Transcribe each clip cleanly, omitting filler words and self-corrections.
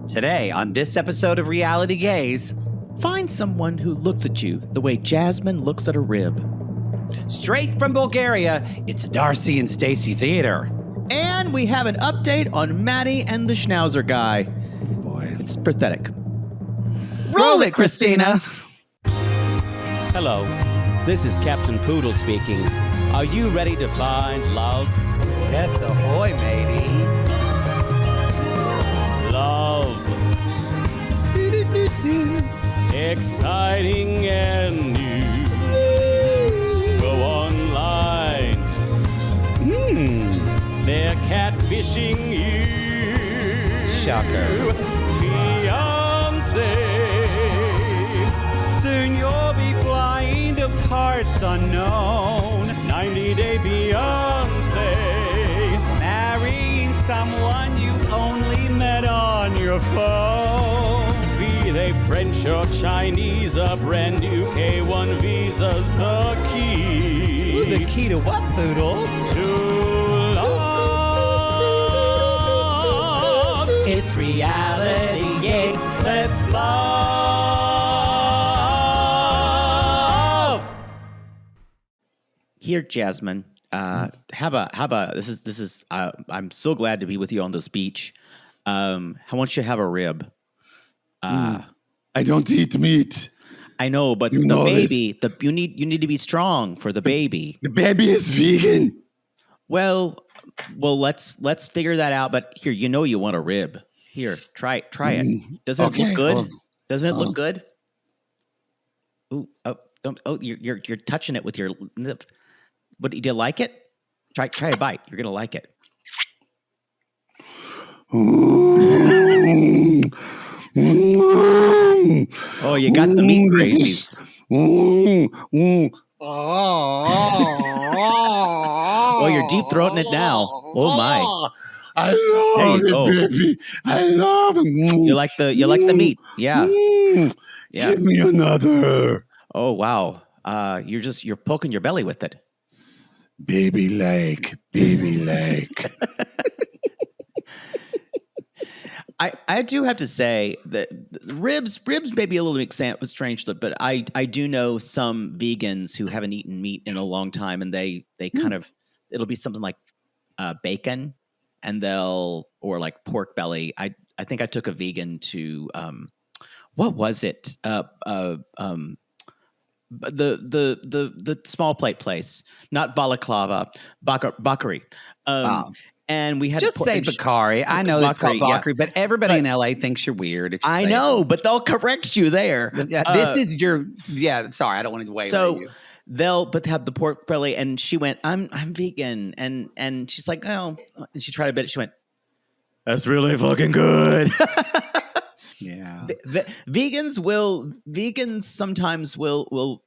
Today, on this episode of Reality Gays, find someone who looks at you the way Jasmine looks at a rib. Straight from Bulgaria, it's Darcey and Stacey Theater. And we have an update on Maddie and the Schnauzer guy. Boy, it's pathetic. Roll it, Christina! Hello, this is Captain Poodle speaking. Are you ready to find love? Yes, ahoy, matey. Love. Exciting and new. Go online. They're catfishing you. Shocker. Fiance. Soon you'll be flying to parts unknown. 90-day Fiance. Marrying someone you only met on your phone. Be they French or Chinese, a brand new K1 visa's the key. Ooh, the key to what, Poodle? To love. It's Reality Gays. Let's love. Here, Jasmine. How about this is I'm so glad to be with you on this beach. I want you to have a rib. I don't eat meat. I know, but the baby, you need to be strong for the baby. The baby is vegan. Well, let's figure that out. But here, you want a rib. Here, try it. Doesn't it look good? Doesn't it look good? Ooh, you're touching it with your lip. But do you like it? Try a bite. You're gonna like it. Oh, you got the meat crazies. Oh, you're deep throating it now. Oh my! I love it, baby. I love it. You like the meat? Yeah. Yeah. Give me another. Oh wow! You're poking your belly with it. Baby leg. I do have to say that ribs may be a little bit strange, but I do know some vegans who haven't eaten meat in a long time, and they kind of, it'll be something like bacon, and or like pork belly. I think I took a vegan to what was it? The small plate place, not balaclava, Bakari. And we had just say Bakari. I know it's called Bakari, but everybody in LA thinks you're weird. If you I know, but they'll correct you there. This is your sorry, I don't want to waylay you. They'll have the pork belly, and she went, I'm vegan, and she's like, oh, and she tried a bit. She went, that's really fucking good. Yeah, vegans sometimes will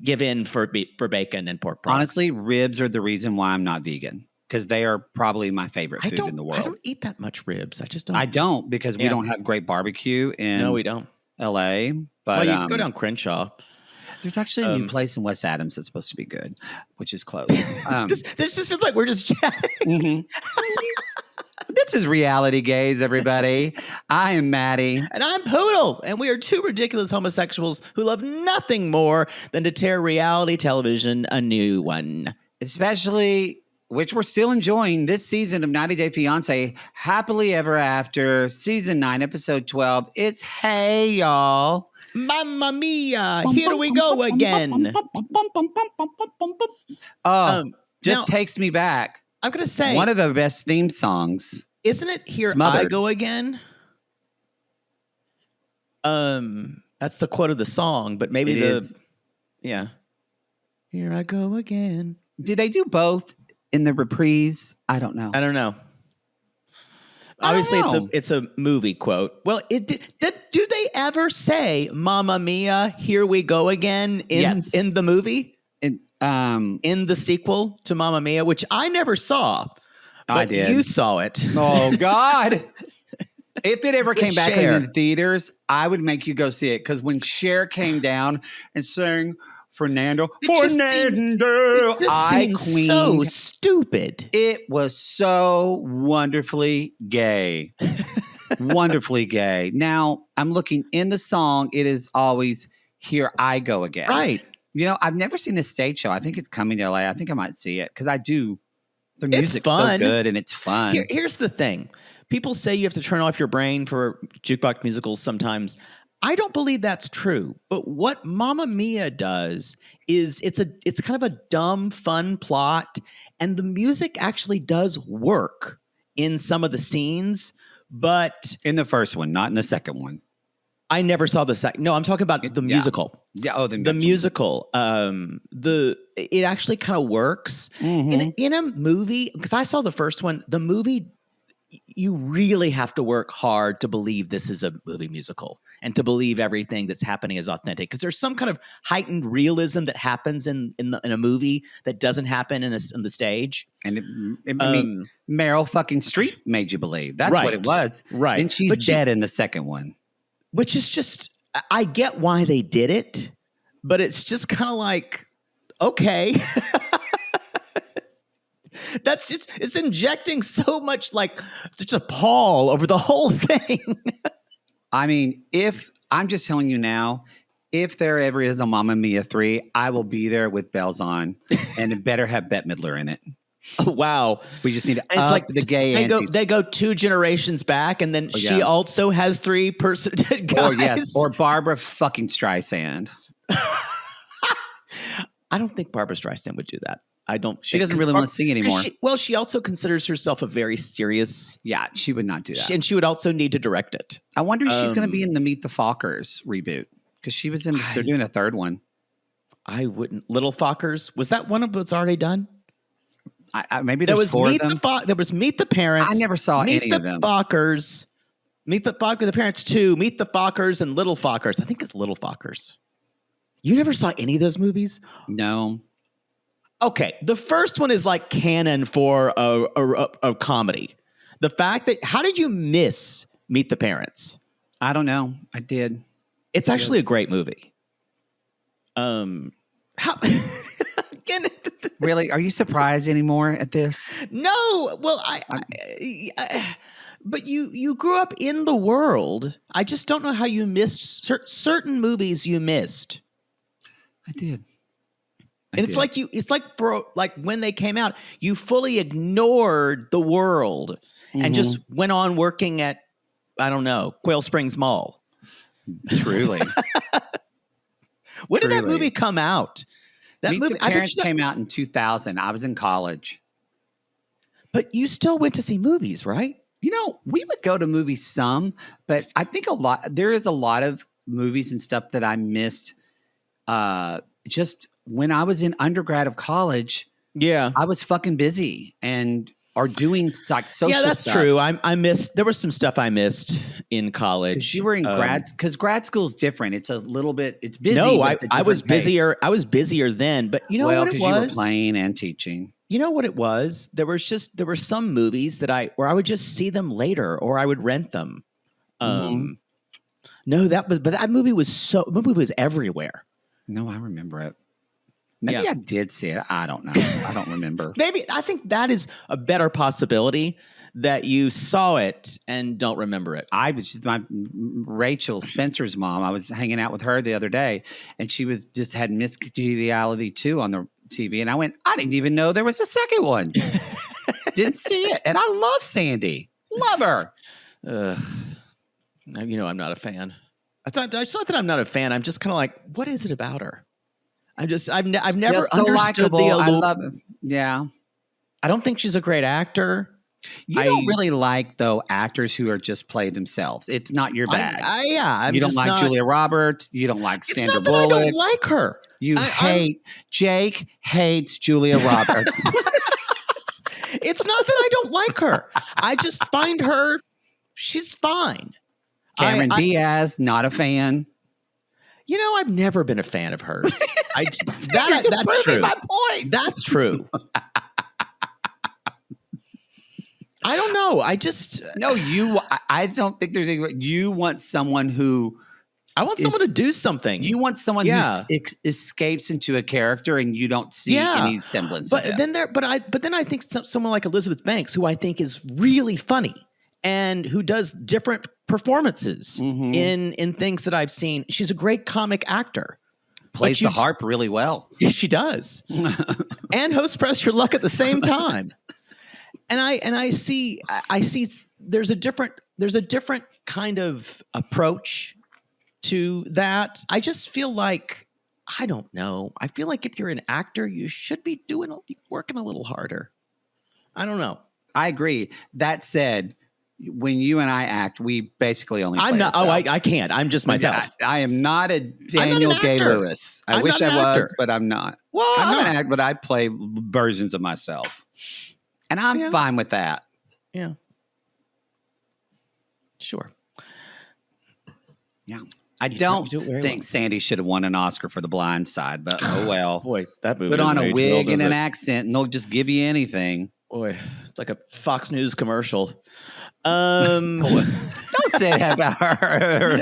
give in for bacon and pork products. Honestly, ribs are the reason why I'm not vegan, because they are probably my favorite food in the world. I don't eat that much ribs. I just don't. I don't, because we don't have great barbecue in we don't. LA. But you can go down Crenshaw. There's actually a new place in West Adams that's supposed to be good, which is closed. This just feels like we're just chatting. Mm-hmm. This is Reality Gays, everybody. I am Maddie. And I'm Poodle. And we are two ridiculous homosexuals who love nothing more than to tear reality television a new one. Especially, which we're still enjoying, this season of 90-Day Fiance, Happily Ever After, Season 9, Episode 12. It's Hey, Y'all. Mamma mia, here we go again. Just takes me back. I'm going to say, one of the best theme songs. Isn't it Here Smothered. I Go Again? That's the quote of the song, but maybe yeah. Here I go again. Do they do both in the reprise? I don't know. Obviously, it's a movie quote. Well, do they ever say "Mamma Mia, here we go again" in the movie? In the sequel to Mamma Mia, which I never saw. But I did. You saw it. Oh God! If it ever came back Cher. in the theaters, I would make you go see it, because when Cher came down and sang Fernando. It just seems so stupid. It was so wonderfully gay. Wonderfully gay. Now, I'm looking in the song. It is always Here I Go Again. Right. You know, I've never seen a stage show. I think it's coming to LA. I think I might see it because I do. The music's fun. so good and it's fun. Here's the thing. People say you have to turn off your brain for jukebox musicals sometimes. I don't believe that's true. But what Mamma Mia does is it's kind of a dumb, fun plot. And the music actually does work in some of the scenes. But in the first one, not in the second one. I never saw the second. No, I'm talking about the musical. Yeah. Oh, the musical. It actually kind of works in a movie, because I saw the first one. The movie, you really have to work hard to believe this is a movie musical and to believe everything that's happening is authentic, because there's some kind of heightened realism that happens in a movie that doesn't happen in the stage. And I mean, Meryl fucking Streep made you believe. That's what it was. Right. And she's dead in the second one. Which is just, I get why they did it, but it's just kind of like, okay. That's just, it's injecting so much like such a pall over the whole thing. I mean, I'm just telling you now, if there ever is a Mamma Mia 3, I will be there with bells on, and it better have Bette Midler in it. Oh, wow. We just need to it's like the gay they go 2 generations back, and then she also has 3 guys. Or Barbara fucking Streisand. I don't think Barbara Streisand would do that. I don't. She doesn't really want to sing anymore. She also considers herself a very serious. Yeah, she would not do that. And she would also need to direct it. I wonder if she's going to be in the Meet the Fockers reboot, because she was in. They're doing a third one. I wouldn't. Little Fockers, was that one of what's already done? Maybe there was 4 of them. There was Meet the Parents. I never saw any of them. Fockers, Meet the Parents 2, Meet the Fockers, and Little Fockers. I think it's Little Fockers. You never saw any of those movies? No. Okay, the first one is like canon for a comedy. The fact that, how did you miss Meet the Parents? I don't know. I did. It's actually a great movie. How? Again, really? Are you surprised anymore at this? No. Well, but you grew up in the world. I just don't know how you missed certain movies you missed. I did. And it's like when they came out, you fully ignored the world and just went on working at, I don't know, Quail Springs Mall. Truly. When did that movie come out? Meet the Parents came out in 2000. I was in college. But you still went to see movies, right? You know, we would go to movies some, but I think there is a lot of movies and stuff that I missed just when I was in undergrad of college. Yeah. I was fucking busy or doing like social stuff. Yeah, that's true. I missed, there was some stuff I missed in college. You were in because grad school is different. It's a little bit, it's busy. No, I was busier. I was busier then, but you know what it was? You were playing and teaching. You know what it was? There were some movies where I would just see them later, or I would rent them. No, but that movie was everywhere. No, I remember it. Maybe I did see it. I don't know. I don't remember. Maybe I think that is a better possibility, that you saw it and don't remember it. Rachel Spencer's mom. I was hanging out with her the other day, and she had Miss Congeniality 2 on the TV, and I went, I didn't even know there was a second one. Didn't see it, and I love Sandy. Love her. I'm not a fan. It's not that I'm not a fan. I'm just kind of like, what is it about her? I've never just so understood likable. the I love it. Yeah. I don't think she's a great actor. You don't really like, though, actors who are just play themselves. It's not your bag. You don't like Julia Roberts. You don't like Sandra Bullock. I don't like her. Jake hates Julia Roberts. It's not that I don't like her. I just find her, she's fine. Cameron Diaz, not a fan. You know, I've never been a fan of hers. That's true. My point. That's true. I don't know. I don't think there's any. You want someone who I want someone to do something. You want someone who escapes into a character and you don't see any semblance of it. But then I think someone like Elizabeth Banks, who I think is really funny and who does different performances in things that I've seen. She's a great comic actor. Plays the harp really well. She does. And hosts Press Your Luck at the same time. And I see there's a different kind of approach to that. I just feel like, I don't know. I feel like if you're an actor, you should be working a little harder. I don't know. I agree. That said, when you and I act, we basically only play I can't. I'm just myself. I am not a Daniel Day-Lewis. I wish I was, but I'm not. Well, I'm an actor, but I play versions of myself. And I'm fine with that. Yeah. Sure. Yeah. I don't think Sandy should have won an Oscar for The Blind Side, but oh well. Boy, that movie. Put on a wig and an accent, and they'll just give you anything. Boy, it's like a Fox News commercial. Don't say that about her. Her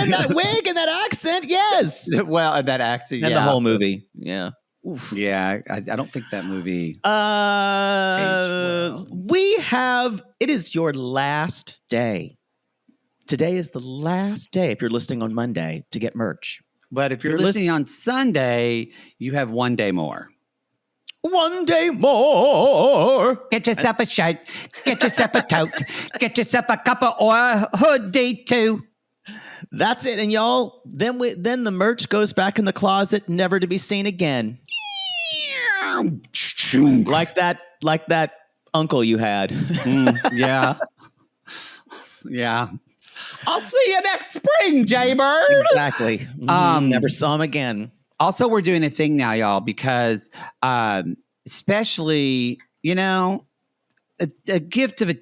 in that wig and that accent, yes. Well, and that accent, and the whole movie, yeah. Oof. Yeah, I don't think that movie. It is your last day. Today is the last day, if you're listening on Monday, to get merch. But if you're listening on Sunday, you have 1 day more. 1 day more. Get yourself a shirt. Get yourself a tote. Get yourself a couple or a hoodie too. That's it. And y'all, then the merch goes back in the closet, never to be seen again. Like that uncle you had. Yeah. Yeah. I'll see you next spring, Jaybird. Exactly. Never saw him again. Also, we're doing a thing now, y'all, because especially, a gift of a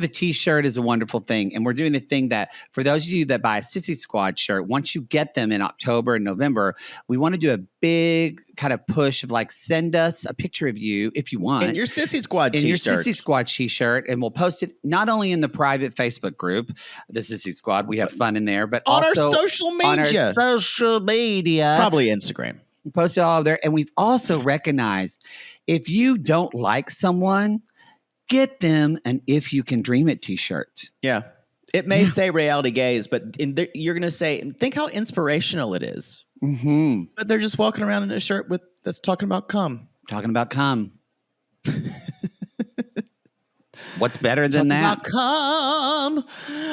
T-shirt is a wonderful thing, and we're doing a thing that for those of you that buy a Sissy Squad shirt, once you get them in October and November, we want to do a big kind of push of like send us a picture of you if you want in your Sissy Squad T-shirt. In your Sissy Squad T-shirt, and we'll post it not only in the private Facebook group, the Sissy Squad, we have fun in there, but on also our social media, probably Instagram. We post it all over there, and we've also recognized if you don't like someone, get them an If You Can Dream It T-shirt. Yeah. It may say Reality Gays, but you're going to say, think how inspirational it is. Mm-hmm. But they're just walking around in a shirt that's talking about cum. Talking about cum. What's better than that? About cum.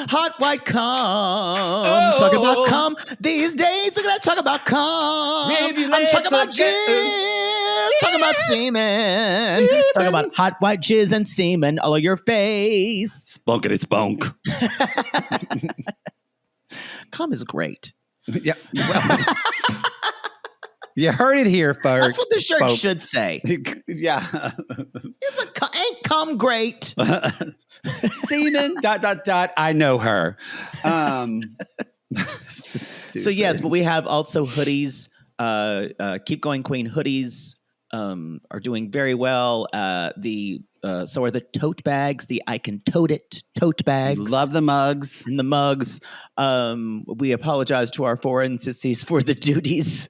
Hot white cum. Oh. Talk about cum. These days, we're going to talk about cum. I'm talking about jizz. Talking about semen. Talking about hot white jizz and semen all over your face. Spunkity spunk. Cum is great. Yeah. Well, you heard it here, folks. That's what the shirt should say. Yeah. Ain't cum great. Semen, ... I know her. So yes, but we have also hoodies. Keep Going Queen hoodies are doing very well. So are the tote bags, the I Can Tote It tote bags. Love the mugs. And the mugs. We apologize to our foreign sissies for the duties.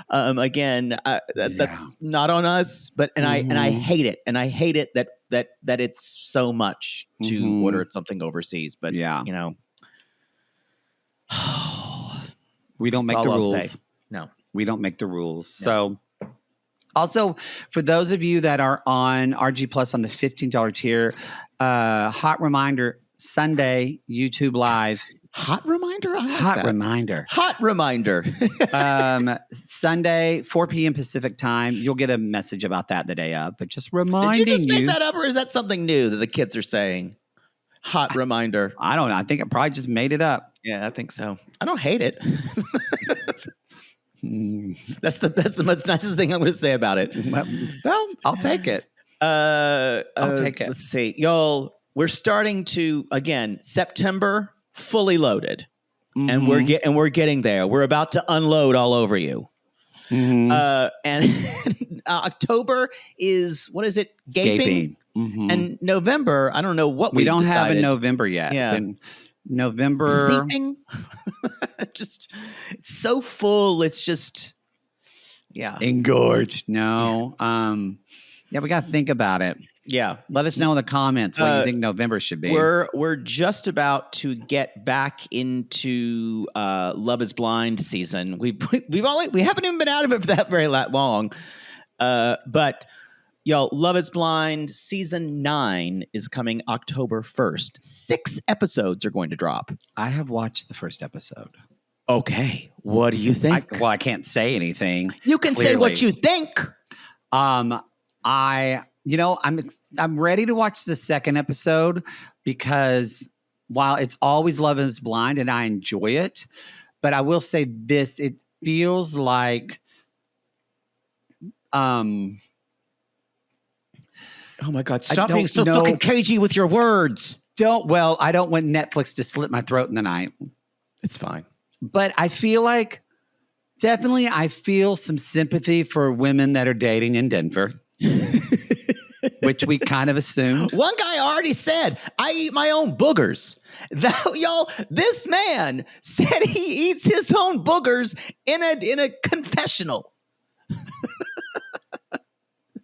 Again, that's not on us, but I hate it. And I hate it that it's so much to order something overseas. But we don't make the rules. No, we don't make the rules. No. So also, for those of you that are on RG Plus on the $15 tier, hot reminder, Sunday, YouTube Live. Hot reminder? I like hot that. reminder. Hot reminder. Sunday, 4 p.m. Pacific time. You'll get a message about that the day of, but just reminding you. Did you just make that up, or is that something new that the kids are saying? Hot reminder. I don't know. I think I probably just made it up. Yeah, I think so. I don't hate it. That's the most nicest thing I'm going to say about it. Well, I'll take it. I'll take it. Let's see, y'all. We're starting to again September fully loaded, and we're getting there. We're about to unload all over you. And October is what is it? Gaping. And November, I don't know what we don't decided. have a November yet. Yeah. November. Seeping. Just, it's so full. It's just, yeah. Engorged. No. Yeah, we got to think about it. Yeah. Let us know in the comments what you think November should be. We're just about to get back into Love Is Blind season. We haven't even been out of it for that very long. But y'all, Love Is Blind season 9 is coming October 1st. 6 episodes are going to drop. I have watched the first episode. Okay, what do you think? I can't say anything. You can say what you think. I'm ready to watch the second episode because while it's always Love Is Blind and I enjoy it, but I will say this: it feels like, oh my God! Stop being so fucking cagey with your words. I don't want Netflix to slit my throat in the night. It's fine. But I feel like I feel some sympathy for women that are dating in Denver. Which we kind of assumed. One guy already said, I eat my own boogers. This man said he eats his own boogers in a confessional.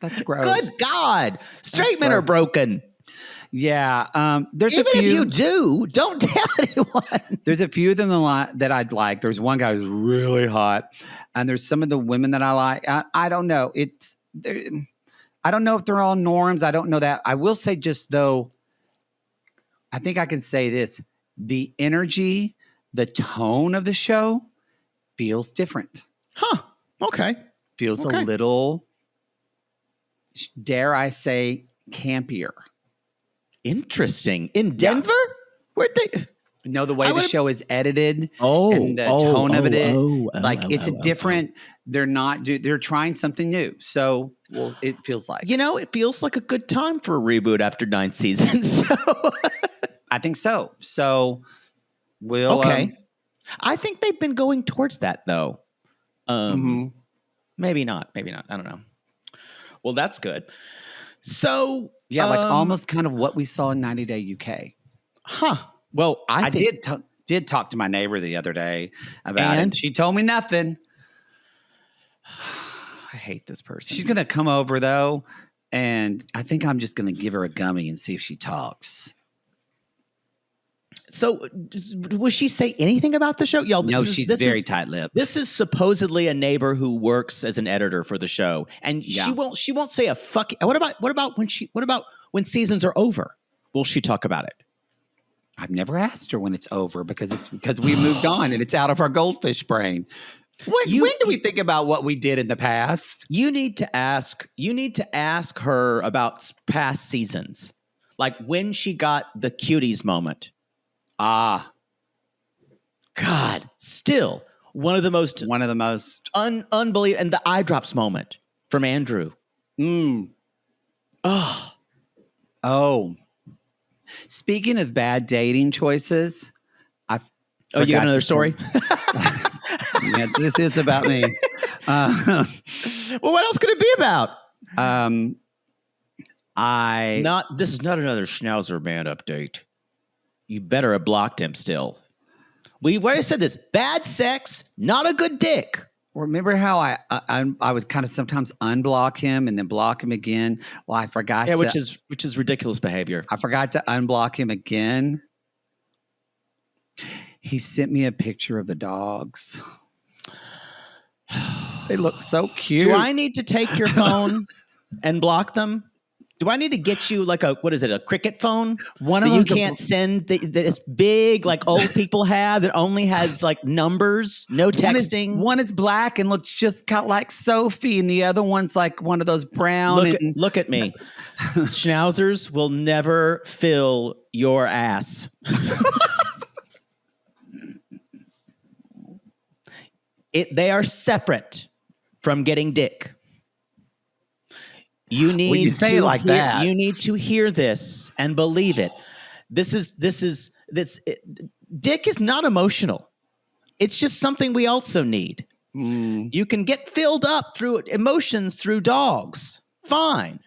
That's gross. Good God. Straight men are broken. Yeah. There's Even a few, if you do, don't tell anyone. There's a few of them that I'd like. There's one guy who's really hot. And there's some of the women that I like. I don't know. I don't know if they're all norms. I don't know that. I will say just though, I think I can say this. The energy, the tone of the show feels different. Huh. Okay. Feels a little, dare I say, campier. Interesting. In Denver? Where'd they... No, the way the show is edited and the tone of it, it's a different, they're trying something new. So, it feels like. It feels like a good time for a reboot after 9 seasons. So. I think so. So, we'll. Okay. I think they've been going towards that, though. Maybe not. I don't know. Well, that's good. So. Yeah, like almost kind of what we saw in 90 Day UK. Huh. Well, I did talk to my neighbor the other day about it. She told me nothing. I hate this person. She's going to come over, though, and I think I'm just going to give her a gummy and see if she talks. So, will she say anything about the show? Y'all, no, she's very tight-lipped. This is supposedly a neighbor who works as an editor for the show, and she won't say a fuck. What about when seasons are over? Will she talk about it? I've never asked her when it's over because we moved on and it's out of our goldfish brain. When do we think about what we did in the past? You need to ask her about past seasons, like when she got the cuties moment. God, still one of the most unbelievable, and the eye drops moment from Andrew. Oh. Speaking of bad dating choices, you got another story? Yes, this is about me. Well, what else could it be about? This is not another Schnauzer man update. You better have blocked him still. What I said this, bad sex, not a good dick. Remember how I would kind of sometimes unblock him and then block him again? Well, I forgot. Yeah, which is ridiculous behavior. I forgot to unblock him again. He sent me a picture of the dogs. They look so cute. Do I need to take your phone and block them? Do I need to get you like a cricket phone? One of them you can't send that is big like old people have that only has like numbers, no texting. One is black and looks just kind of like Sophie, and the other one's like one of those brown. Look at me. Schnauzers will never fill your ass. They are separate from getting dick. You need when you say it like that. You need to hear this and believe it. Dick is not emotional. It's just something we also need. You can get filled up through emotions through dogs. Fine.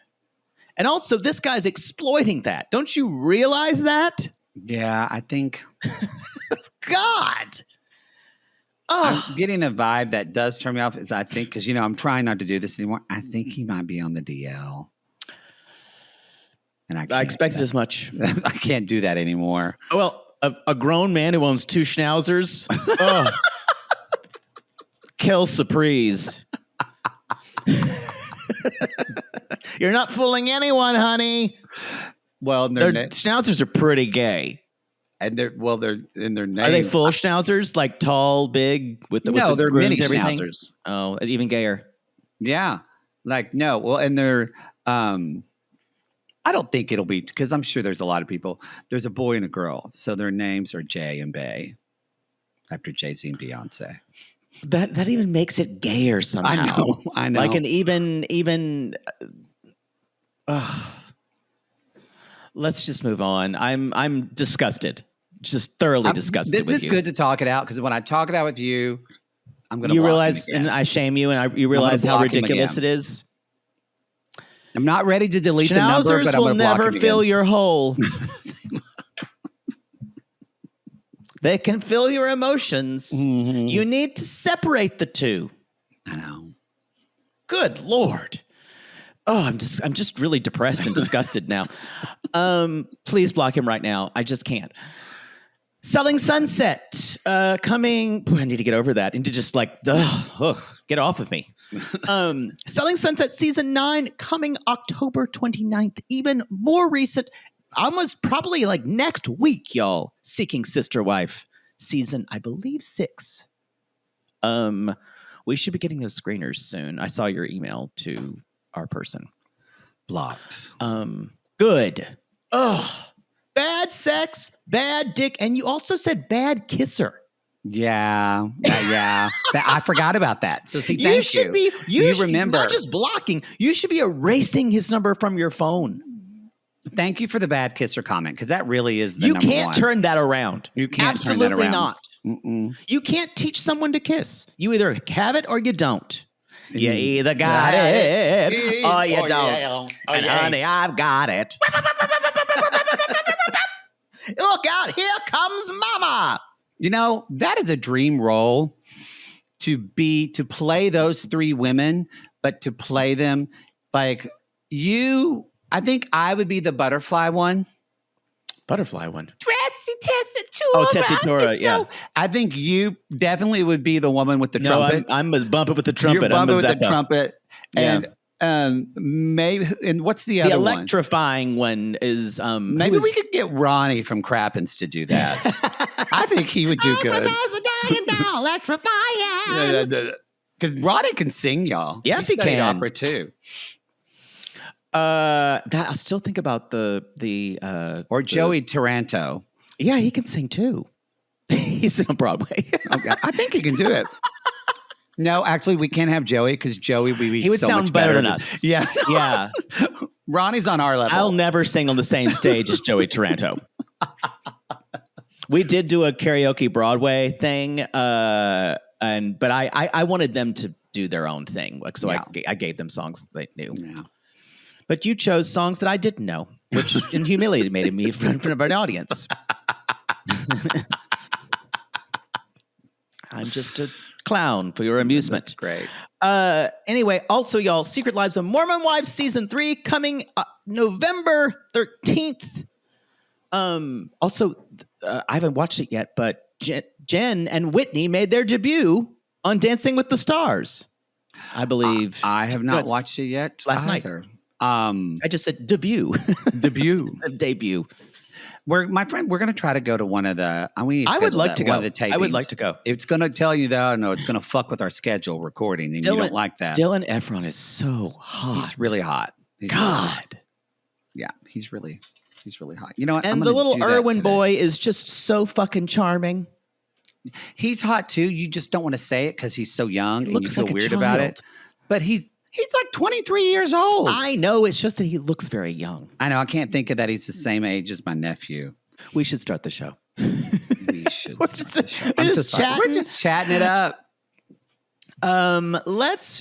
And also, this guy's exploiting that. Don't you realize that? Yeah, I think God. I'm getting a vibe that does turn me off. Is I think because I'm trying not to do this anymore. I think he might be on the DL, and I expected as much. I can't do that anymore. Well, a grown man who owns 2 schnauzers. Quelle surprise. You're not fooling anyone, honey. Well, Their schnauzers are pretty gay. And they're in their name. Are they full schnauzers, like tall, big, with the they're groomed mini everything? schnauzers. Oh, even gayer. Yeah, and they're. I don't think it'll be because I'm sure there's a lot of people. There's a boy and a girl, so their names are Jay and Bay, after Jay-Z and Beyonce. That even makes it gayer somehow. I know. Like an even. Let's just move on. I'm disgusted. Just thoroughly disgusted with you. This is good to talk it out because when I talk it out with you, I'm going to. You realize, and I shame you, and you realize how ridiculous it is. I'm not ready to delete the number, but I'm going to block him again. Schnauzers will never fill your hole. They can fill your emotions. Mm-hmm. You need to separate the two. I know. Good Lord. Oh, I'm just really depressed and disgusted now. Please block him right now. I just can't. Selling Sunset coming. Boy, I need to get over that. And to just get off of me. Selling Sunset season 9 coming October 29th. Even more recent. Almost probably like next week, y'all. Seeking Sister Wife season, I believe 6. We should be getting those screeners soon. I saw your email to our person. Blocked. Good. Ugh. Bad sex, bad dick, and you also said bad kisser. Yeah. I forgot about that. So see, thank you. You should remember. Not just blocking. You should be erasing his number from your phone. Thank you for the bad kisser comment because that really is the number one. You can't turn that around. You can't Absolutely turn that around. Not. Mm-mm. You can't teach someone to kiss. You either have it or you don't. You either got it or you don't. And honey, I've got it. Look out, here comes mama. That is a dream role to play those 3 women, but to play them like you. I think I would be the butterfly one. Butterfly one. Tessitura. Oh, Tessitura, yeah. So, I think you definitely would be the woman with the trumpet. I'm as bumping with the trumpet. You're bumping with the trumpet. Yeah. And maybe, and what's the other one? The electrifying one is maybe we could get Ronnie from Crappens to do that. I think he would do good. Electrifying. Because Ronnie can sing, y'all. Yes, he can. Opera too. I still think about the or Joey Taranto. Yeah, he can sing too. He's been on Broadway. Okay. I think he can do it. No, actually, we can't have Joey because Joey he would so sound much better than us. Yeah, yeah. Ronnie's on our level. I'll never sing on the same stage as Joey Taranto. We did do a karaoke Broadway thing, but I wanted them to do their own thing, so yeah. I gave them songs they knew. Yeah. But you chose songs that I didn't know, which humiliated me in front of an audience. I'm just a clown for your amusement. That's great. Anyway, also, y'all, Secret Lives of Mormon Wives Season 3 coming November 13th. Also, I haven't watched it yet, but Jen and Whitney made their debut on Dancing with the Stars, I believe. I have not watched it yet. Last night. I just said debut. Debut. My friend, we're going to try to go to one of the. I would like to go. One of the tapings. I would like to go. It's going to tell you that. No, it's going to fuck with our schedule recording, and you don't like that. Dylan Efron is so hot. He's really hot. Yeah, he's really hot. You know what? And the little Irwin boy is just so fucking charming. He's hot too. You just don't want to say it because he's so young and you feel like weird about it. But he's like 23 years old. I know. It's just that he looks very young. I know. I can't think of that. He's the same age as my nephew. We should start the show. We should. We're just chatting it up.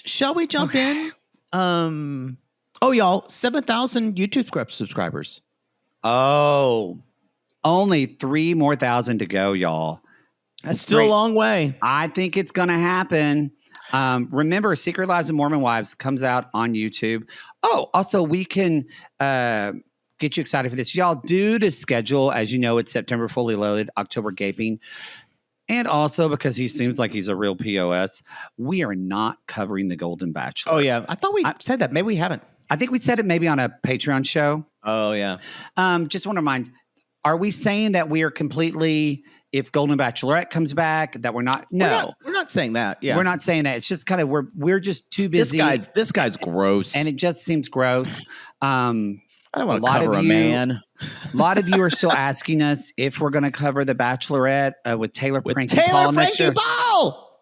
Shall we jump in? Y'all, 7,000 YouTube subscribers. Oh, Only 3 more thousand to go, y'all. That's still a long way. I think it's going to happen. Remember, Secret Lives of Mormon Wives comes out on YouTube. Oh, also, we can get you excited for this. Y'all, due to schedule, as you know, it's September fully loaded, October gaping. And also because he seems like he's a real POS, we are not covering The Golden Bachelor. Oh, yeah. I thought we said that. Maybe we haven't. I think we said it maybe on a Patreon show. Oh, yeah. Just want to remind, are we saying that we are completely, if Golden Bachelorette comes back, that we're not? No. We're not saying that. Yeah. We're not saying that. It's just kind of, we're just too busy. This guy's gross. And it just seems gross. I don't want to cover a man. A lot of you are still asking us if we're going to cover The Bachelorette with Taylor Frankie Paul next year.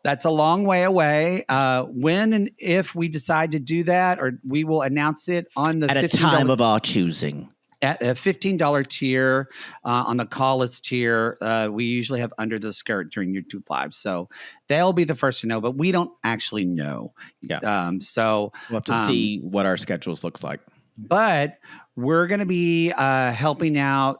That's a long way away. When and if we decide to do that, or we will announce it on the at a time of our choosing. At a $15 tier, on the call-list tier, we usually have Under the Skirt during YouTube Live. So they'll be the first to know, but we don't actually know. Yeah. So we'll have to see what our schedules looks like. But we're going to be helping out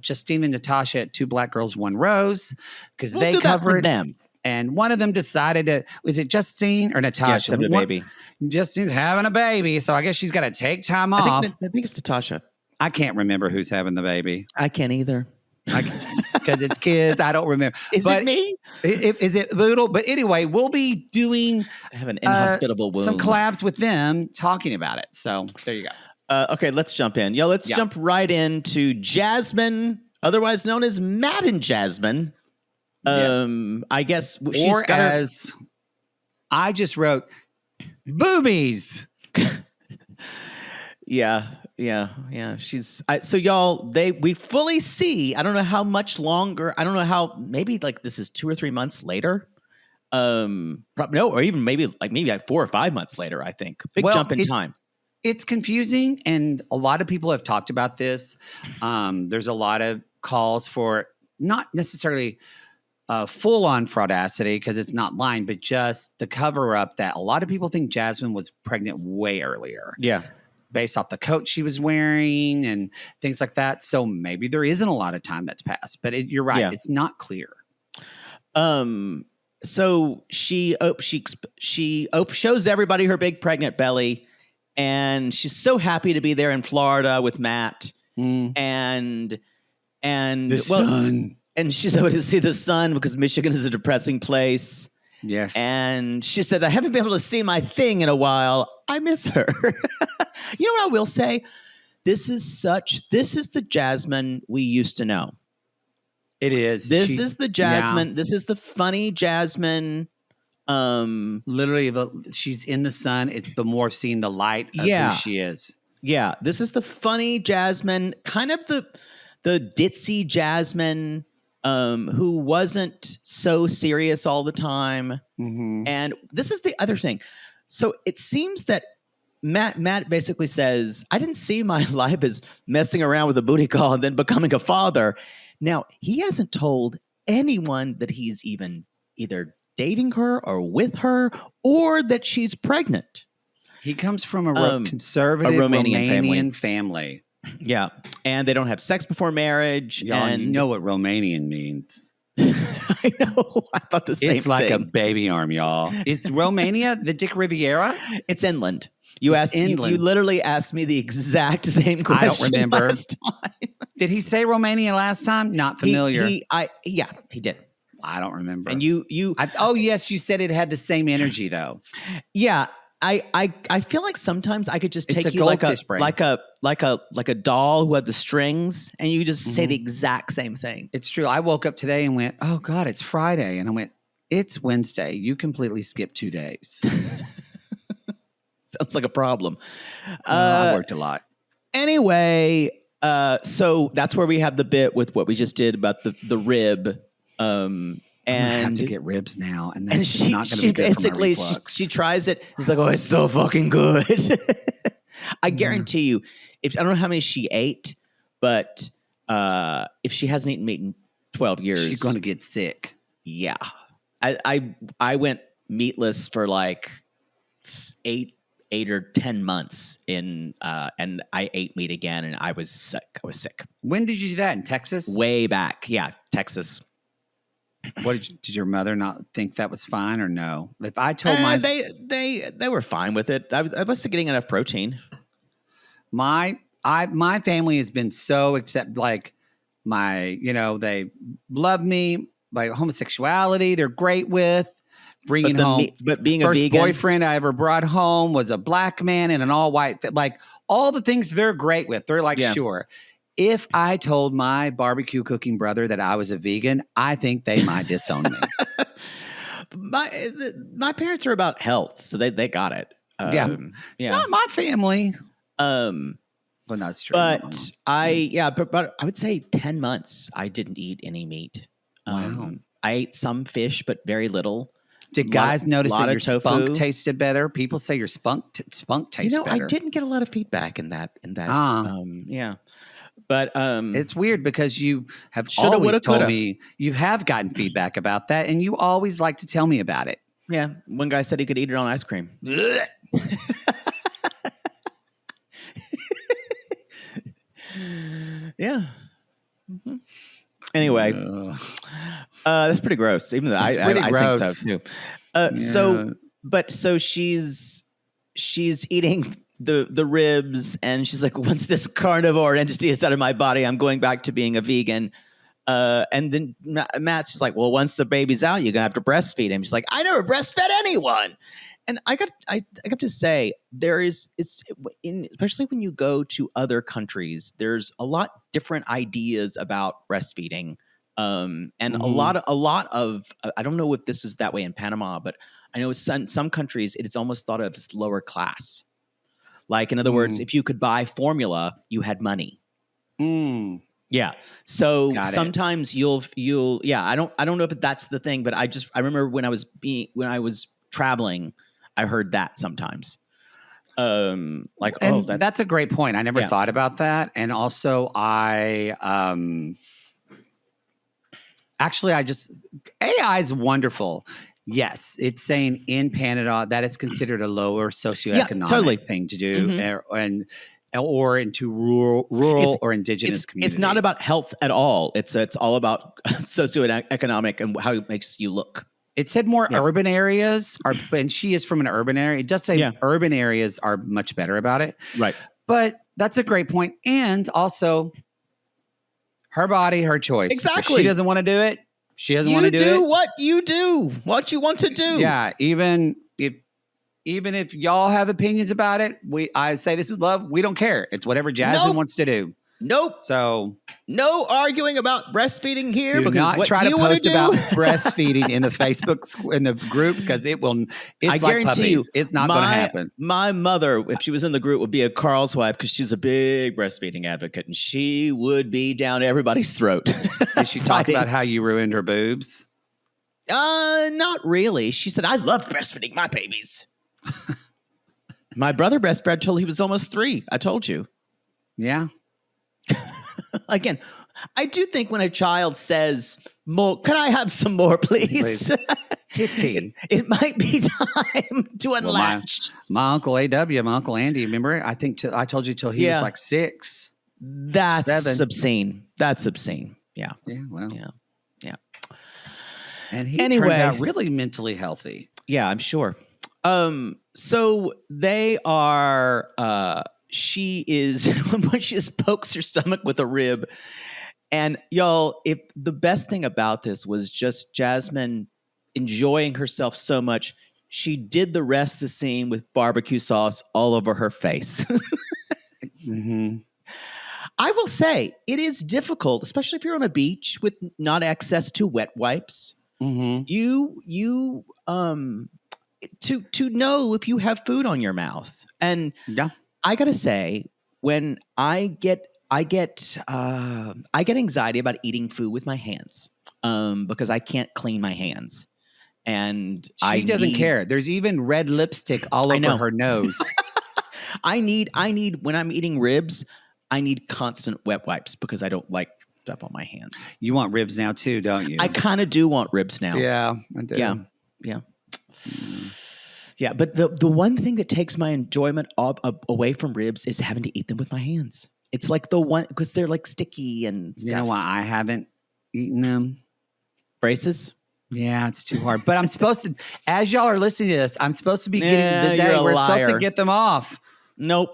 Justine and Natasha at Two Black Girls, One Rose, because they covered them. And one of them decided to, was it Justine or Natasha? Yeah, having a baby. Justine's having a baby, so I guess she's got to take time off. I think it's Natasha. I can't remember who's having the baby. I can't either. Because it's kids. I don't remember. Is it me? Is it Boodle? But anyway, we'll be doing I have an inhospitable womb. Some collabs with them talking about it. So there you go. Okay, let's jump in. Let's jump right into Jasmine, otherwise known as Matt and Jasmine. Yes. I guess she's got as I just wrote, boobies. Yeah. She's so y'all. We fully see. I don't know how much longer. I don't know how. Maybe like this is 2 or 3 months later. No, or even maybe 4 or 5 months later. I think big jump in time. It's confusing, and a lot of people have talked about this. There's a lot of calls for not necessarily full-on fraudacity because it's not lying, but just the cover-up that a lot of people think Jasmine was pregnant way earlier. Yeah. Based off the coat she was wearing and things like that. So maybe there isn't a lot of time that's passed, but you're right. Yeah. It's not clear. So she shows everybody her big pregnant belly, and she's so happy to be there in Florida with Matt and the sun. And she's able to see the sun because Michigan is a depressing place. Yes. And she said, I haven't been able to see my thing in a while. I miss her. You know what I will say? This is the Jasmine we used to know. It is. This is the Jasmine. Yeah. This is the funny Jasmine. Literally, she's in the sun. It's the more seeing the light of who she is. Yeah. This is the funny Jasmine, kind of the ditzy Jasmine, who wasn't so serious all the time. Mm-hmm. And this is the other thing. So it seems that Matt basically says, I didn't see my life as messing around with a booty call and then becoming a father. Now, he hasn't told anyone that he's even either dating her or with her or that she's pregnant. He comes from a conservative Romanian family. Yeah. And they don't have sex before marriage. And you know what Romanian means. I know. I thought the same thing. It's like a baby arm, y'all. Is Romania the Dick Riviera? It's inland. You literally asked me the exact same question. I don't remember. Last time. Did he say Romania last time? Not familiar. He did. I don't remember. And yes, you said it had the same energy though. Yeah. I feel like sometimes I could just take you like a doll who had the strings, and you just say the exact same thing. It's true. I woke up today and went, "Oh God, it's Friday," and I went, "It's Wednesday." You completely skipped 2 days. Sounds like a problem. I worked a lot. Anyway, so that's where we have the bit with what we just did about the rib. And I have to get ribs now, and she not going to be good basically for my reflux. she tries it. It's like, oh, it's so fucking good. I guarantee you, I don't know how many she ate, but if she hasn't eaten meat in 12 years, she's going to get sick. Yeah, I went meatless for like 8 8 or 10 months and I ate meat again, and I was sick. When did you do that? In Texas? Way back. Yeah, Texas. Did your mother not think that was fine or no? If I told they were fine with it. I was getting enough protein. my family has been so they love me. Like homosexuality, they're great with. Bringing home, but being first a vegan boyfriend I ever brought home was a black man in an all white, like all the things they're great with. They're like, sure. If I told my barbecue cooking brother that I was a vegan, I think they might disown me. My parents are about health, so they got it. Not my family. Well, that's true. But but I would say 10 months I didn't eat any meat. Wow. I ate some fish, but very little. Did guys notice that your tofu. spunk tasted better? People say your spunk tastes better. I didn't get a lot of feedback in that. But it's weird because you have always told me you have gotten feedback about that, and you always like to tell me about it. Yeah, one guy said he could eat it on ice cream. Yeah. Mm-hmm. Anyway, that's pretty gross. Even though I think so too. So she's eating the ribs, and she's like, once this carnivore entity is out of my body, I'm going back to being a vegan. And then Matt's just like, well, once the baby's out, you're gonna have to breastfeed him. She's like, I never breastfed anyone. And I got to say, especially when you go to other countries, there's a lot different ideas about breastfeeding. And a lot of I don't know if this is that way in Panama, but I know some countries it's almost thought of as lower class. Like, in other words, if you could buy formula, you had money. Yeah. So sometimes you'll I don't know if that's the thing, but I remember when I was traveling, I heard that sometimes. That's a great point. I never thought about that. And also AI is wonderful. Yes, it's saying in Canada that it's considered a lower socioeconomic thing to do, or into rural or indigenous communities. It's not about health at all. It's all about socioeconomic and how it makes you look. It said more urban areas are, and she is from an urban area. It does say urban areas are much better about it. Right. But that's a great point. And also, her body, her choice. Exactly. If she doesn't want to do it. She doesn't want to do it. You do what you do, what you want to do. Yeah. Even if y'all have opinions about it, I say this with love. We don't care. It's whatever Jasmine wants to do. Nope. So no arguing about breastfeeding here. Do because not what try you to post do, about breastfeeding in the Facebook in the group because I guarantee you, it's not going to happen. My mother, if she was in the group, would be a Carl's wife because she's a big breastfeeding advocate, and she would be down everybody's throat. Did she talk about how you ruined her boobs? Not really. She said, "I love breastfeeding my babies." My brother breastfed till he was almost 3. I told you. Yeah. Again, I do think when a child says, "More, can I have some more, please?" Titty. It might be time to unlatch. My Uncle A.W., my Uncle Andy, remember? I think I told you till he was like 6. That's 7. Obscene. That's obscene. Yeah. Yeah. Well. Yeah. And he turned out really mentally healthy. Yeah, I'm sure. So they are. She just pokes her stomach with a rib. And y'all, if the best thing about this was just Jasmine enjoying herself so much, she did the rest of the scene with barbecue sauce all over her face. I will say it is difficult, especially if you're on a beach with not access to wet wipes. You to know if you have food on your mouth. And I gotta say, when I get anxiety about eating food with my hands, because I can't clean my hands, and she doesn't care. There's even red lipstick all over her nose. I need when I'm eating ribs, I need constant wet wipes because I don't like stuff on my hands. You want ribs now too, don't you? I kind of do want ribs now. Yeah, I do. Yeah. Yeah, but the one thing that takes my enjoyment away from ribs is having to eat them with my hands. It's like the one because they're like sticky and stuff. You know why I haven't eaten them? Braces? Yeah, it's too hard. But I'm supposed to, as y'all are listening to this, I'm supposed to be getting the you're day a we're supposed to liar. get them off. Nope.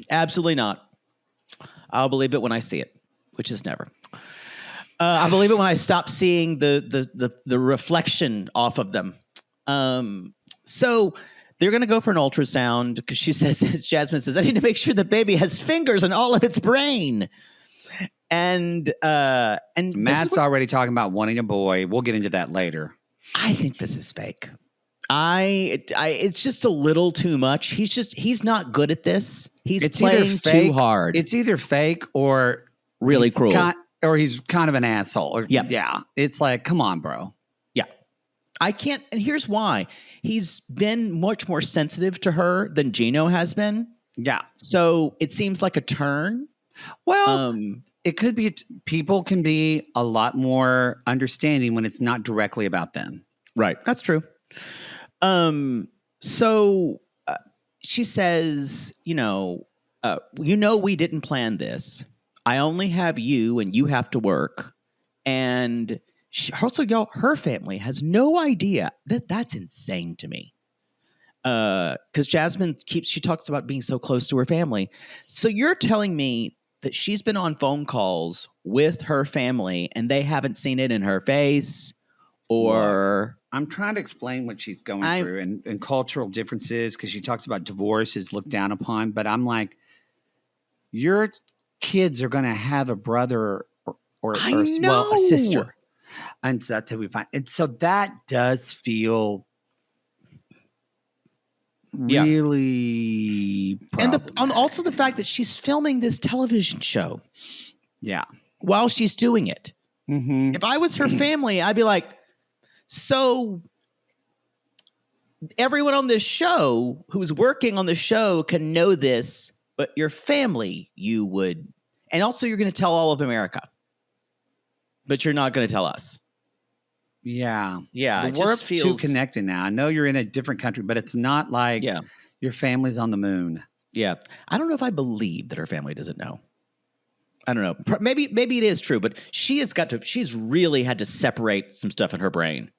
Absolutely not. I'll believe it when I see it, which is never. I believe it when I stop seeing the reflection off of them. So they're going to go for an ultrasound because she says, as Jasmine says, I need to make sure the baby has fingers in all of its brain. And Matt's already talking about wanting a boy. We'll get into that later. I think this is fake. It's just a little too much. He's not good at this. He's playing too hard. It's either fake or really cruel. Or he's kind of an asshole. Yeah. It's like, come on, bro. Yeah. I can't. And here's why. He's been much more sensitive to her than Gino has been. Yeah. So it seems like a turn. Well, it could be, people can be a lot more understanding when it's not directly about them. Right. That's true. She says, we didn't plan this. I only have you and you have to work. And her family has no idea that's insane to me. Because Jasmine she talks about being so close to her family. So you're telling me that she's been on phone calls with her family and they haven't seen it in her face or... Look, I'm trying to explain what she's going through and cultural differences because she talks about divorce is looked down upon. But I'm like, your kids are going to have a brother or a sister. And so that's how we find. And so that does feel really and also the fact that she's filming this television show. Yeah. While she's doing it. Mm-hmm. If I was her family, I'd be like, so everyone on this show who's working on the show can know this, but your family, you would. And also you're going to tell all of America, but you're not going to tell us. Yeah. Yeah. The world feels too connected now. I know you're in a different country, but it's not like your family's on the moon. Yeah. I don't know if I believe that her family doesn't know. I don't know. Maybe it is true, but she's really had to separate some stuff in her brain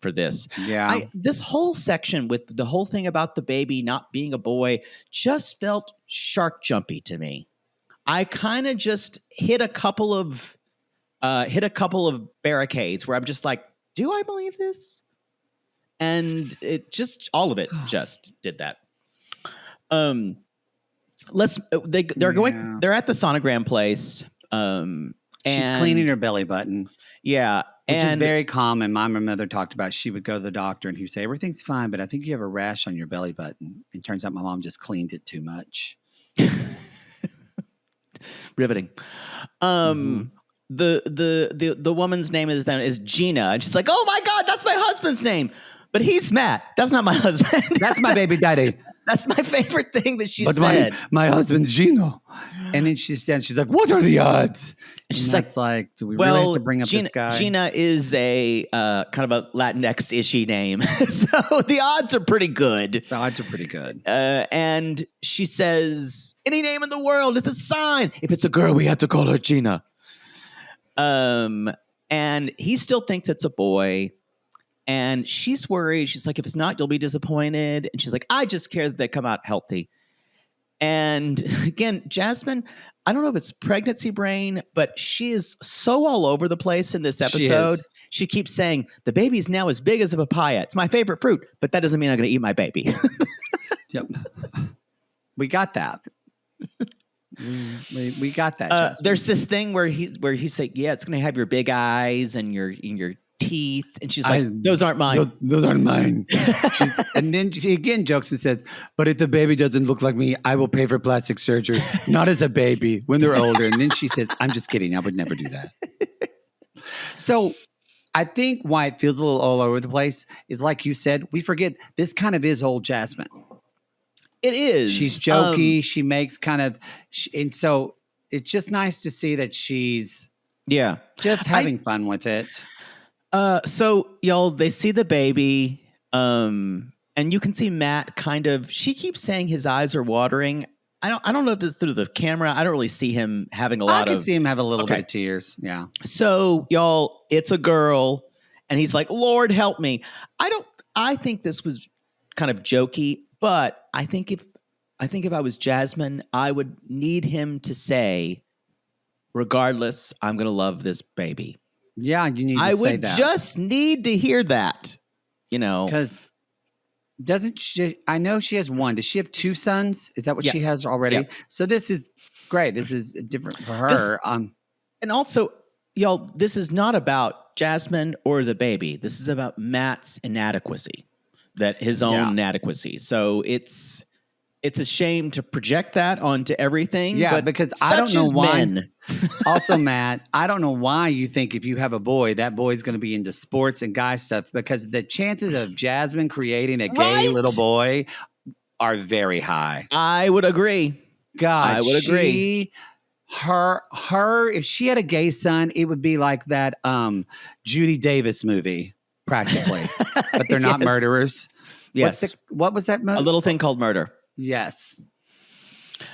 for this. Yeah. This whole section with the whole thing about the baby not being a boy just felt shark jumpy to me. I kind of just hit a couple of barricades where I'm just like, do I believe this? And all of it just did that. They're at the sonogram place. She's cleaning her belly button. Yeah. Which is very common. My mother talked about she would go to the doctor and he would say, everything's fine, but I think you have a rash on your belly button. And turns out my mom just cleaned it too much. Riveting. The woman's name is Gina. And she's like, oh my God, that's my husband's name. But he's Matt. That's not my husband. That's my baby daddy. That's my favorite thing that she said. My husband's Gino. And then she's like, what are the odds? And she's like, do we really have to bring up this guy? Gina is a kind of a Latinx-ishy name. So the odds are pretty good. The odds are pretty good. And she says, any name in the world, it's a sign. If it's a girl, we have to call her Gina. And he still thinks it's a boy. And she's worried. She's like, if it's not, you'll be disappointed. And she's like, I just care that they come out healthy. And again, Jasmine, I don't know if it's pregnancy brain, but she is so all over the place in this episode. She keeps saying, the baby's now as big as a papaya. It's my favorite fruit, but that doesn't mean I'm going to eat my baby. Yep. We got that. We got that. There's this thing where he's like, yeah, it's going to have your big eyes and your teeth, and she's like, those aren't mine. Those aren't mine. And then she again jokes and says, but if the baby doesn't look like me, I will pay for plastic surgery, not as a baby, when they're older. And then she says, I'm just kidding. I would never do that. So I think why it feels a little all over the place is, like you said, we forget this kind of is old Jasmine. It is. She's jokey. She makes kind of, and so it's just nice to see that she's just having fun with it. So y'all, they see the baby. And you can see Matt kind of, she keeps saying his eyes are watering. I don't know if it's through the camera. I don't really see him having a lot I of. can see him have a little bit of tears. Yeah. So y'all, it's a girl. And he's like, Lord, help me. I think this was kind of jokey, but I think if I was Jasmine, I would need him to say, regardless, I'm going to love this baby. Yeah, you need to I say would that. just need to hear that, Because doesn't she, I know she has one. Does she have two sons? Is that what she has already? Yeah. So this is great. This is different for her. And also, y'all, this is not about Jasmine or the baby. This is about Matt's inadequacy, his own inadequacy. So it's a shame to project that onto everything. Yeah, but because I don't know why. Men. Also, Matt, I don't know why you think if you have a boy, that boy's going to be into sports and guy stuff, because the chances of Jasmine creating a gay little boy are very high. I would agree. God, I would agree. If she had a gay son, it would be like that Judy Davis movie, practically. But they're not murderers. Yes. What was that movie? A Little Thing Called Murder. Yes.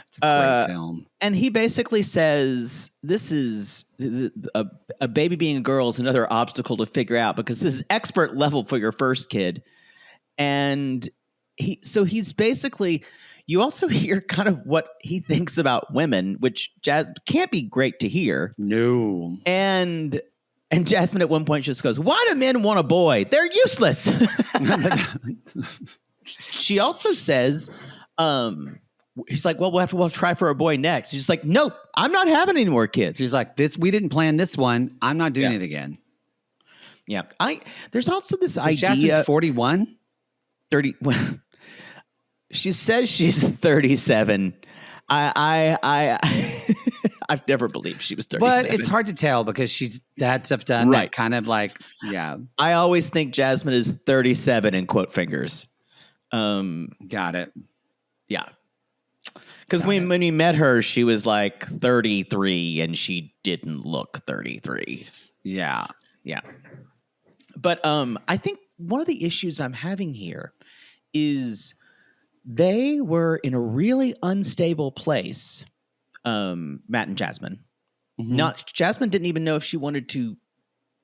It's a great film. And he basically says this is a baby being a girl is another obstacle to figure out, because this is expert level for your first kid. And he's basically, you also hear kind of what he thinks about women, which can't be great to hear. No. And Jasmine at one point just goes, why do men want a boy? They're useless. She also says, he's like, well, we'll try for a boy next. She's like, nope, I'm not having any more kids. She's like, we didn't plan this one. I'm not doing it again. Yeah. There's also this idea. Jasmine's 41? 30. Well, she says she's 37. I've never believed she was 37. But it's hard to tell because she's had stuff done. Right. That kind of like, yeah. I always think Jasmine is 37 in quote fingers. Got it. Yeah. Because when we met her, she was like 33 and she didn't look 33. Yeah. Yeah. But I think one of the issues I'm having here is they were in a really unstable place, Matt and Jasmine. Mm-hmm. Jasmine didn't even know if she wanted to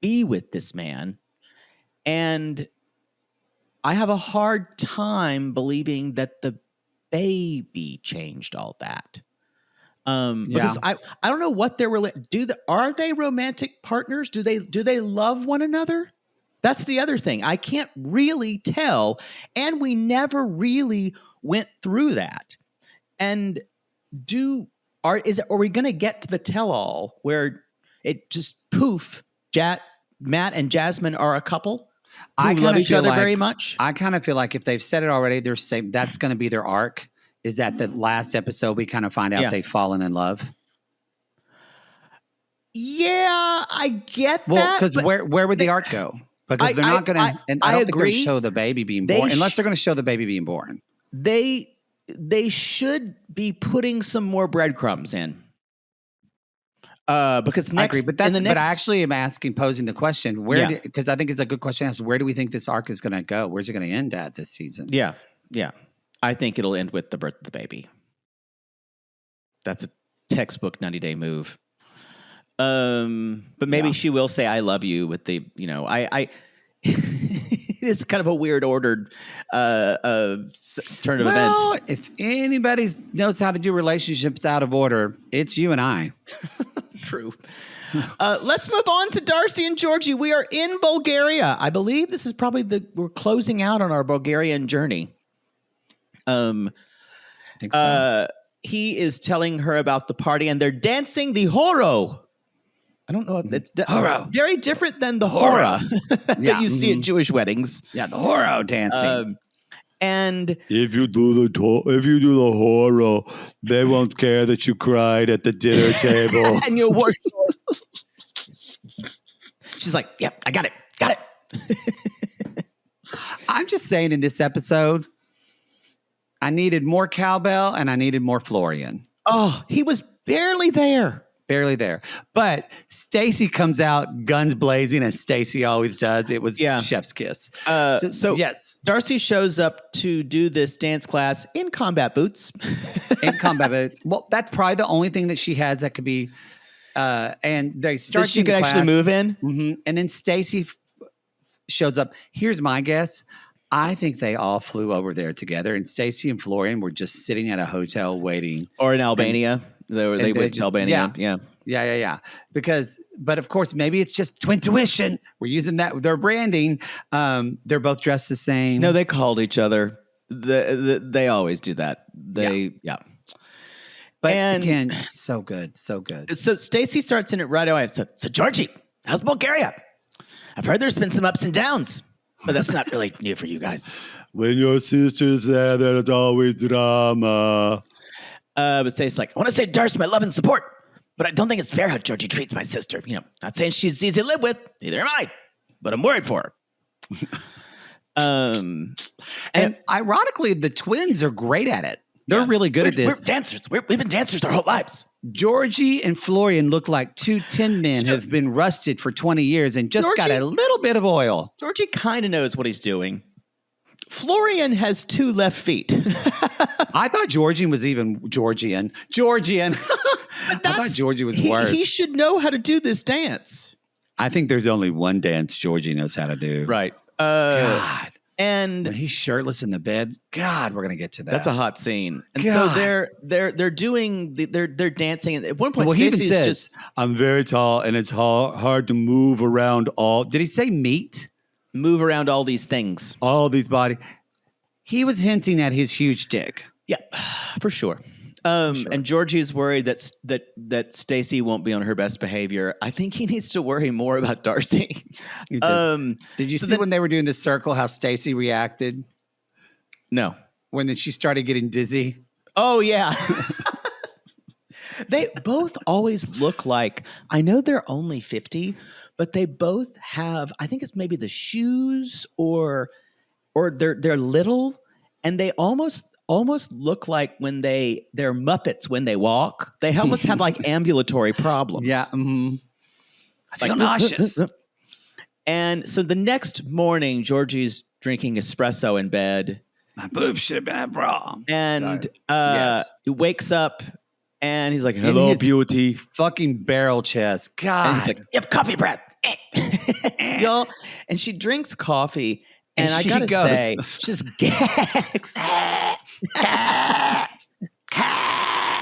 be with this man. And I have a hard time believing that the baby changed all that. Because I don't know what they're are they romantic partners? Do they love one another? That's the other thing. I can't really tell, and we never really went through that. And are we going to get to the tell-all where it just poof, Matt and Jasmine are a couple who love each other very much? I kind of feel like if they've said it already, they're saying that's going to be their arc. Is that the last episode we kind of find out they've fallen in love? Yeah, I get that. Well, because where would the arc go? Because they're not going to, and I don't think they're going to show the baby being born, unless they're going to show the baby being born. They should be putting some more breadcrumbs in. Because next, I agree, but I actually am posing the question because I think it's a good question. Where do we think this arc is going to go? Where's it going to end at this season? Yeah. I think it'll end with the birth of the baby. That's a textbook 90-day move. But maybe she will say, I love you with the, it's kind of a weird ordered turn of events. If anybody knows how to do relationships out of order, it's you and I. True. Let's move on to Darcey and Georgi. We are in Bulgaria. I believe this is probably we're closing out on our Bulgarian journey. I think so. He is telling her about the party and they're dancing the horo. I don't know if it's horo. Very different than the hora that you see at Jewish weddings. Yeah, the horo dancing. And if you do the horo, they won't care that you cried at the dinner table. And you wore shorts. She's like, "Yep, I got it." I'm just saying, in this episode, I needed more cowbell and I needed more Florian. Oh, he was barely there. barely there. But Stacey comes out guns blazing, as Stacey always does. It was chef's kiss. So yes, Darcey shows up to do this dance class in combat boots. in combat boots. Well, that's probably the only thing that she has that could be. And they start. That she could actually move in. Mm-hmm. And then Stacey shows up. Here's my guess. I think they all flew over there together, and Stacey and Florian were just sitting at a hotel waiting. Or in Albania. They went to Albania. Yeah. But of course, maybe it's just twin tuition. We're using that. Their branding. They're both dressed the same. No, they called each other. They always do that. But and again, so good. So Stacey starts in it right away. So Georgi, how's Bulgaria? I've heard there's been some ups and downs, but that's not really new for you guys. When your sister's there, there's always drama. But Stacey's like, I want to say Darcey my love and support, but I don't think it's fair how Georgi treats my sister. Not saying she's easy to live with. Neither am I, but I'm worried for her. And ironically, the twins are great at it. They're really good at this. We're dancers. We've been dancers our whole lives. Georgi and Florian look like two tin men who have been rusted for 20 years and just got a little bit of oil. Georgi kind of knows what he's doing. Florian has 2 left feet. I thought Georgian was even Georgian. I thought Georgie was worse. He should know how to do this dance. I think there's only one dance Georgie knows how to do. Right. God. And when he's shirtless in the bed, God, we're gonna get to that. That's a hot scene. And God. so they're doing they're dancing. And at one point, well, he even Stacey's says, just I'm very tall, and it's hard to move around Did he say meat? move around all these things. All these body. He was hinting at his huge dick. Yeah, for sure. And Georgie's worried that Stacey won't be on her best behavior. I think he needs to worry more about Darcey. Did you see when they were doing the circle how Stacey reacted No. when she started getting dizzy? Oh yeah. They both always look like, I know they're only 50, but they both have, I think it's maybe the shoes or they're little, and they almost look like when they're Muppets when they walk. They almost have like ambulatory problems. Yeah. Mm-hmm. I feel nauseous. And so the next morning, Georgie's drinking espresso in bed. My boobs should have been a bra. And he wakes up and he's like, Hello, beauty. Fucking barrel chest. God. And he's like, yep, coffee breath. Y'all. And she drinks coffee. And I gotta say, just gags.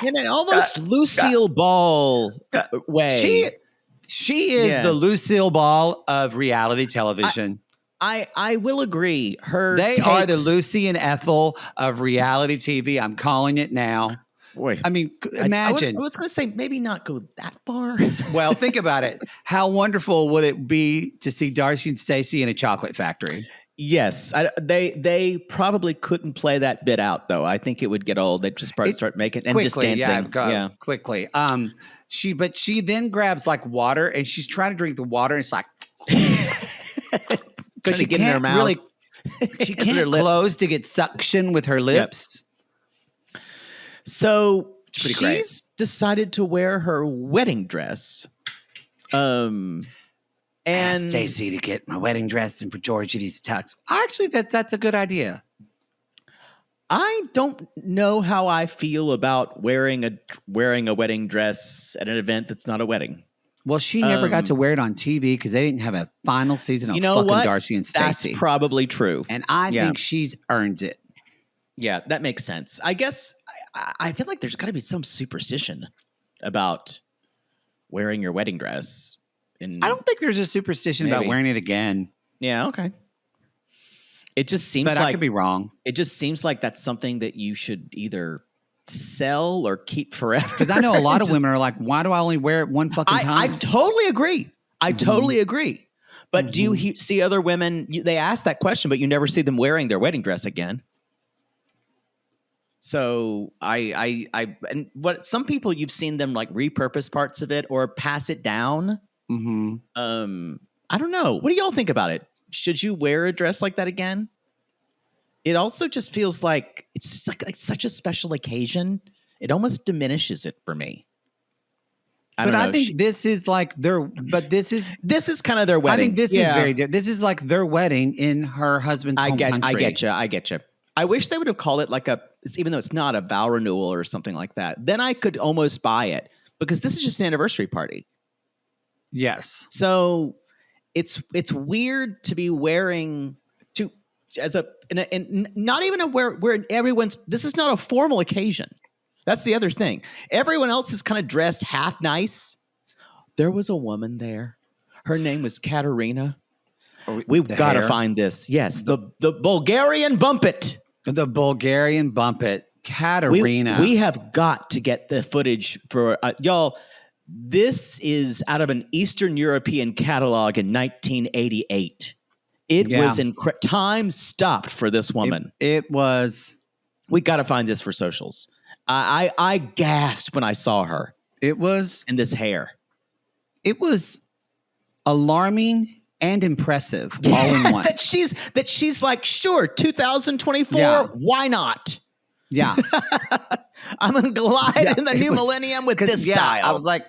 In an almost Lucille Ball way. She is the Lucille Ball of reality television. I will agree. They are the Lucy and Ethel of reality TV. I'm calling it now. Boy, I mean, imagine. I was going to say maybe not go that far. Well, think about it. How wonderful would it be to see Darcey and Stacey in a chocolate factory? Yes, they probably couldn't play that bit out though. I think it would get old. They'd just start making and just dancing. Quickly. She then grabs like water and she's trying to drink the water. And it's like because she get in her mouth. She can't close to get suction with her lips. Yep. So she's decided to wear her wedding dress. And Stacey to get my wedding dress and for Georgie to tux. Actually, that's a good idea. I don't know how I feel about wearing a wedding dress at an event that's not a wedding. Well, she never got to wear it on TV because they didn't have a final season of fucking Darcey and Stacey. That's probably true. And I think she's earned it. Yeah, that makes sense. I guess I feel like there's got to be some superstition about wearing your wedding dress. I don't think there's a superstition about wearing it again. Yeah, okay. It just seems but I could be wrong. It just seems like that's something that you should either sell or keep forever. Because I know a lot of women are like, why do I only wear it one fucking time? I totally agree. Totally agree. But do you see other women, they ask that question, but you never see them wearing their wedding dress again. So and what some people you've seen them like repurpose parts of it or pass it down. Mm-hmm. I don't know. What do y'all think about it? Should you wear a dress like that again? It also just feels like it's just like such a special occasion. It almost diminishes it for me. I don't But know. I think this is like this is kind of their I wedding. think this is very different. This is like their wedding in her husband's home country. I get you. I wish they would have called it like even though it's not a vow renewal or something like that. Then I could almost buy it because this is just an anniversary party. Yes. So it's weird to be wearing not even where everyone's. This is not a formal occasion. That's the other thing. Everyone else is kind of dressed half nice. There was a woman there. Her name was Katerina. We've got to find this. Yes, the Bulgarian bumpet. The Bulgarian bumpet. Katerina. We have got to get the footage for y'all. This is out of an Eastern European catalog in 1988. It was time stopped for this woman. It was. We got to find this for socials. I gasped when I saw her. It was in this hair. It was alarming and impressive all in one. that she's like, sure, 2024, why not? Yeah. I'm gonna glide in the new millennium with this style. I was like,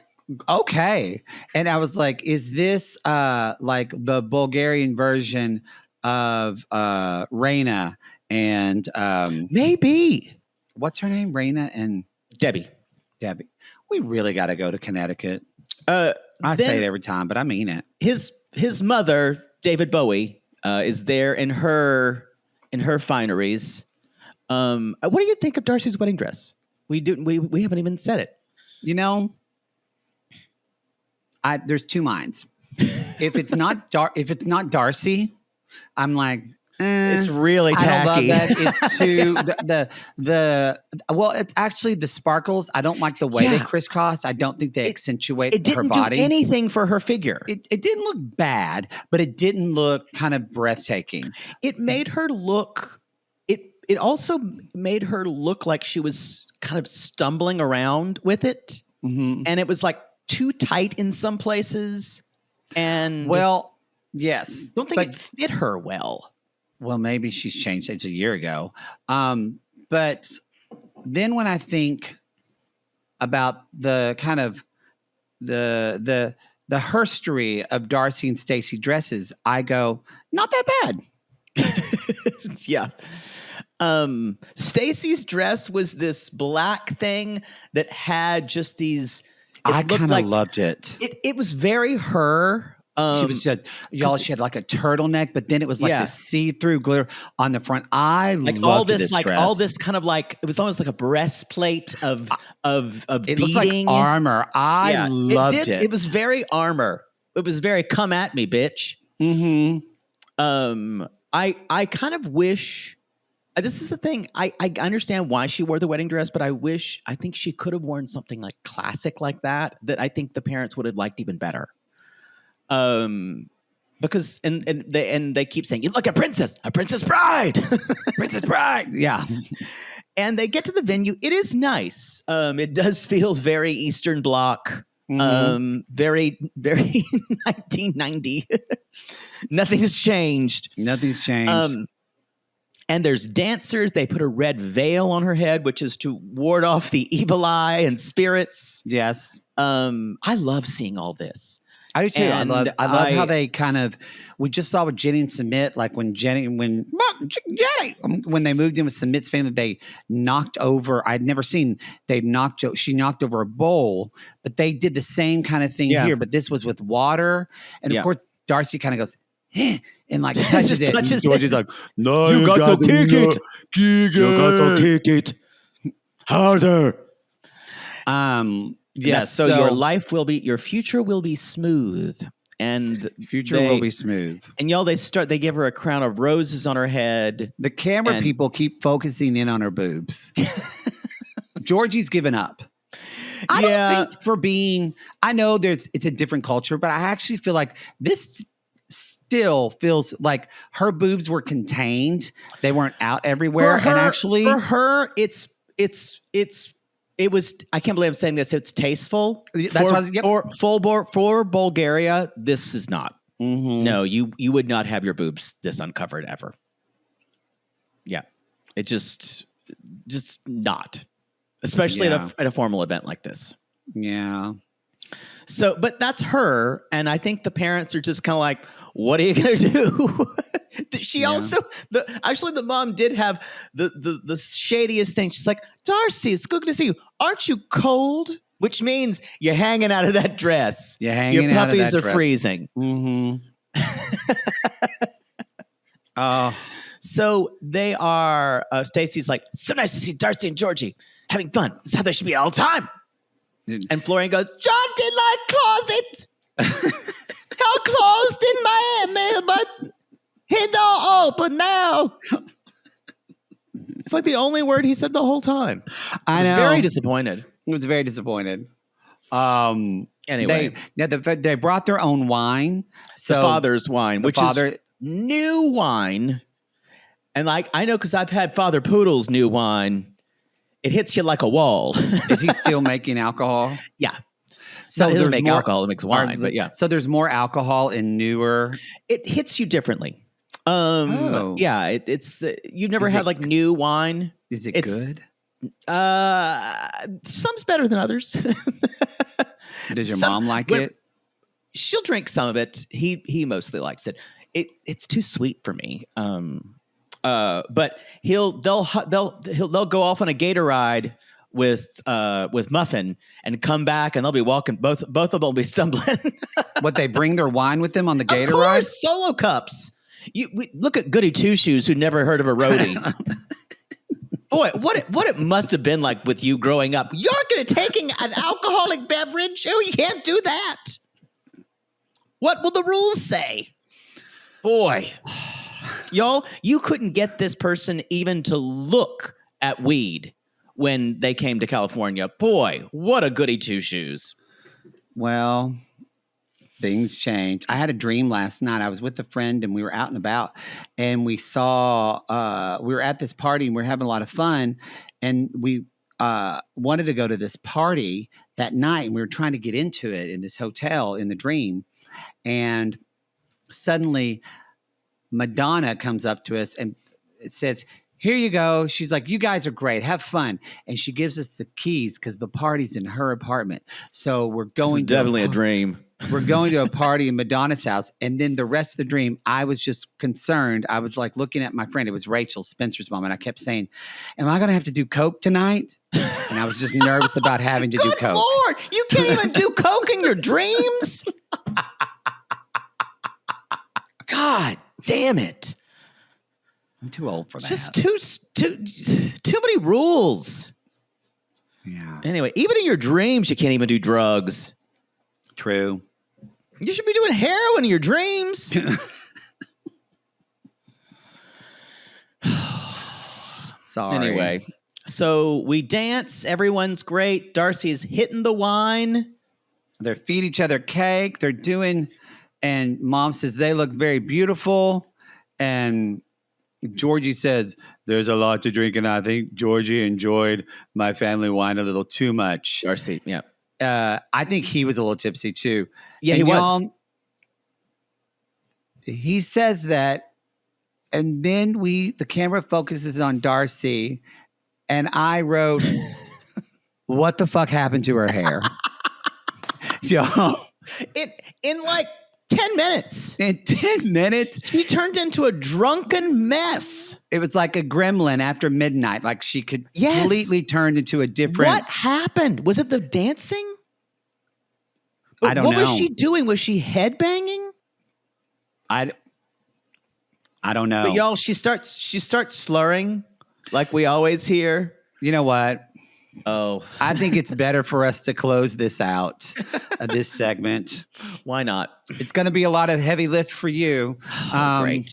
okay. And I was like, is this like the Bulgarian version of Reina and maybe. What's her name? Reina and Debbie. We really got to go to Connecticut. I say it every time, but I mean it. His mother, David Bowie, is there in her fineries. What do you think of Darcey's wedding dress? We haven't even said it. You know, there's two minds. If it's not Darcey, I'm like, it's really tacky. I don't love that. It's too well. It's actually the sparkles. I don't like the way they crisscross. I don't think they accentuate her body. It didn't do anything for her figure. It didn't look bad, but it didn't look kind of breathtaking. It made her look. It also made her look like she was kind of stumbling around with it, and it was like too tight in some places. And yes, don't think it fit her well. Well, maybe she's changed. It's a year ago. But then when I think about the kind of the herstory of Darcey and Stacey dresses, I go, not that bad. Yeah. Stacey's dress was this black thing that had just these. I kind of loved it. It was very her. She was just, she had like a turtleneck, but then it was like the see-through glitter on the front. I loved all this, this like dress. all this kind of like, it was almost like a breastplate of it beading. Looked like armor. I loved it. It was very armor. It was very come at me, bitch. Mm-hmm. I kind of wish. This is the thing. I understand why she wore the wedding dress, but I think she could have worn something like classic like that I think the parents would have liked even better. Because and they keep saying, you look a princess bride. Princess bride. Yeah. And they get to the venue. It is nice. It does feel very Eastern Bloc. Very, very 1990. Nothing's changed. And there's dancers. They put a red veil on her head, which is to ward off the evil eye and spirits. Yes. I love seeing all this. I do too. And I love how they kind of. We just saw with Jenny and Submit, like when they moved in with Submit's family, they knocked over. I'd never seen she knocked over a bowl, but they did the same kind of thing here. But this was with water, and of course Darcey kind of goes, and like touches it. And Georgie's like, no, you got to kick it. You got to kick it harder. Yes. So your future will be smooth, and will be smooth. And y'all, they give her a crown of roses on her head. The camera people keep focusing in on her boobs. Georgie's given up. I don't think I know it's a different culture, but I actually feel like this still feels like her boobs were contained. They weren't out everywhere. And actually for her, it was. I can't believe I'm saying this. It's tasteful. For Bulgaria, this is not. Mm-hmm. No, you would not have your boobs this uncovered ever. Yeah, it just not, especially at a formal event like this. Yeah, So, but that's her, and I think the parents are just kind of like, "What are you gonna do?" She also, the mom did have the shadiest thing. She's like, "Darcey, it's good to see you. Aren't you cold?" Which means you're hanging out of that dress. You're hanging Your out of puppies that are dress. freezing. Mm-hmm. Oh, So they are. Stacey's like, "So nice to see Darcey and Georgi having fun. This is how they should be all the time." And Florian goes, "John did like closet. How closed in Miami, but he don't open now." It's like the only word he said the whole time. I was know. very disappointed. I was very disappointed. Anyway, they brought their own wine. So the father's wine, the which father, is new wine. And like, I know because I've had Father Poodle's new wine. It hits you like a wall. is he still making alcohol? Yeah. So He doesn't there's make more alcohol, it makes wine, but yeah. So there's more alcohol in newer. It hits you differently. Oh. Yeah, it's you've never Is had it- like new wine. Is it It's- good? Some's better than others. Does your some- mom like when- it? She'll drink some of it. He mostly likes it. It's too sweet for me. But they'll go off on a gator ride with Muffin and come back and they'll be walking. Both of them will be stumbling. What, they bring their wine with them on the gator Of ride? course, solo cups. We look at Goody Two Shoes, who never heard of a roadie. Boy, what it must have been like with you growing up. You're going to taking an alcoholic beverage? Oh, you can't do that. What will the rules say? Boy, y'all, you couldn't get this person even to look at weed when they came to California. Boy, what a Goody Two Shoes. Well, things change. I had a dream last night. I was with a friend and we were out and about and we saw, we were at this party and we were having a lot of fun. And we wanted to go to this party that night and we were trying to get into it in this hotel in the dream. And suddenly Madonna comes up to us and it says, "Here you go." She's like, "You guys are great. Have fun." And she gives us the keys because the party's in her apartment. So we're going Definitely a dream. We're going to a party in Madonna's house. And then the rest of the dream, I was just concerned. I was like looking at my friend. It was Rachel, Spencer's mom. And I kept saying, "Am I going to have to do coke tonight?" And I was just nervous about having to do Good coke. Lord, you can't even do coke in your dreams? God damn it. I'm too old for that. Just too many rules. Yeah. Anyway, even in your dreams, you can't even do drugs. True. You should be doing heroin in your dreams. Sorry. Anyway, so we dance. Everyone's great. Darcey is hitting the wine. They feed each other cake. They're doing, and mom says they look very beautiful. And Georgie says, "There's a lot to drink, and I think Georgie enjoyed my family wine a little too much." Darcey, yeah. I think he was a little tipsy too. Yeah, And he was. y'all, he says that, and then the camera focuses on Darcey, and I wrote, "What the fuck happened to her hair?" Y'all, In like 10 minutes, in 10 minutes, she turned into a drunken mess. it was like a gremlin after midnight. Like she could Yes. completely turn into a different. What happened? Was it the dancing? I don't What know. was she doing? Was she headbanging? I don't know. But y'all, she starts slurring like we always hear. You know what? Oh, I think it's better for us to close this out, this segment. why not? It's going to be a lot of heavy lift for you. Great.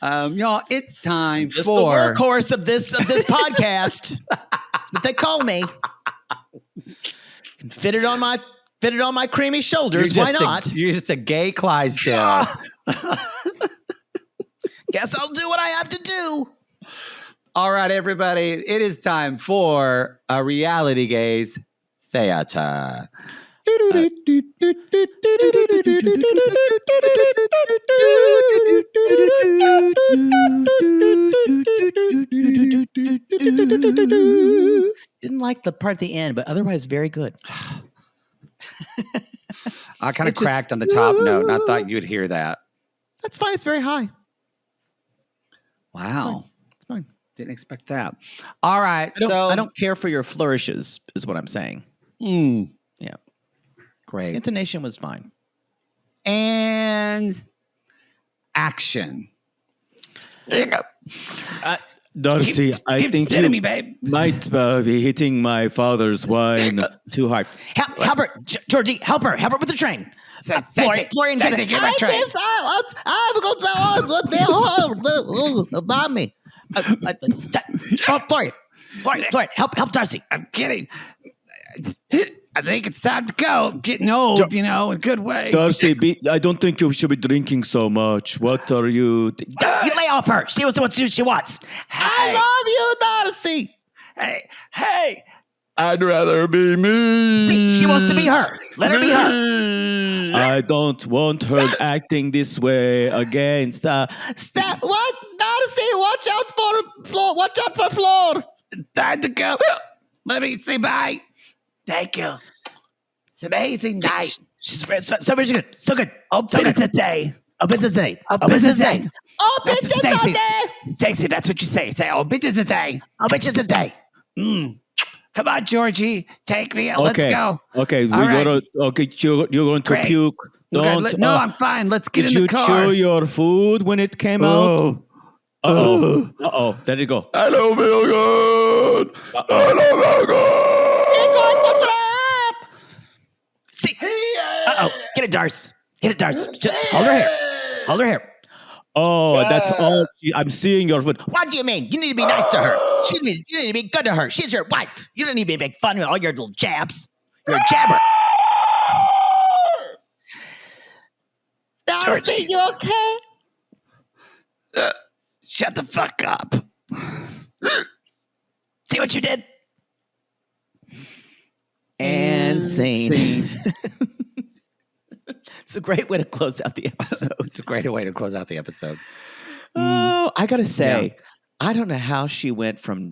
Y'all, it's time Just for the workhorse of this podcast. That's what they call me. Can fit it on my creamy shoulders. Why not? You're just a gay Clydesdale. Guess I'll do what I have to do. All right, everybody. It is time for a Reality Gays Theater. Didn't like the part at the end, but otherwise very good. I kind of cracked on the top note, and I thought you'd hear that. That's fine. It's very high. Wow. It's fine. Didn't expect that. All right. I don't care for your flourishes, is what I'm saying. Yeah. Great. Intonation was fine. And action. There you go. Darcy, I think you me, babe. might be hitting my father's wine too hard. Help her, Georgie. Help her with the train. Florian, get it. Mommy. Florian, help Darcy. I'm kidding. I think it's time to go. Getting old, in a good way. Darcy, I don't think you should be drinking so much. What are you? You lay off her. She wants what she wants. I love you, Darcy. Hey. I'd rather be me. She wants to be her. Let her be her. I don't want her acting this way again. Stop. What, Darcy? Watch out for Floor. Watch out for Floor. Time to go. Let me say bye. Thank you. It's amazing night. She's so good. So good. Open today. Open today. Open today. Stacey, that's what you say. Say, open today. Open today. Come on, Georgie. Take me. Let's go. Okay, All right. gotta. Okay, you're going to Great. puke. Okay, Don't. no, I'm fine. Let's get Did in you the car. chew your food when it came out? Uh-oh. There you go. I don't feel good. I don't feel good. You're going to trap. See. Get it, Darce. Just hold her hair. Hold her hair. Oh, that's all. I'm seeing your food. What do you mean? You need to be nice to her. You need to be good to her. She's your wife. You don't need to make fun of all your little jabs. You're a jabber. Darcy, you okay? Shut the fuck up. See what you did? And scene. It's a great way to close out the episode. It's a great way to close out the episode. Oh, I gotta say, I don't know how she went from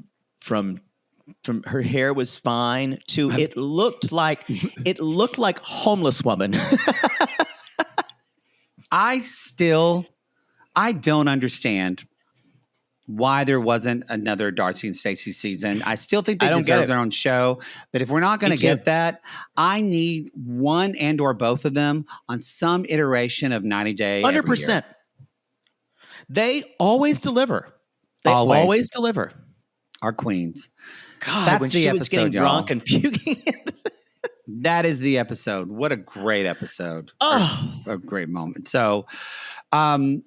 her hair was fine to it looked like homeless woman. I don't understand why there wasn't another Darcy and Stacey season. I still think they deserve their own show. But if we're not going to get that, I need one and or both of them on some iteration of 90 Day. 100%. They always deliver. They always deliver. Our queens. God, That's when the she was getting episode, drunk and puking. That is the episode. What a great episode. Oh. A great moment. So on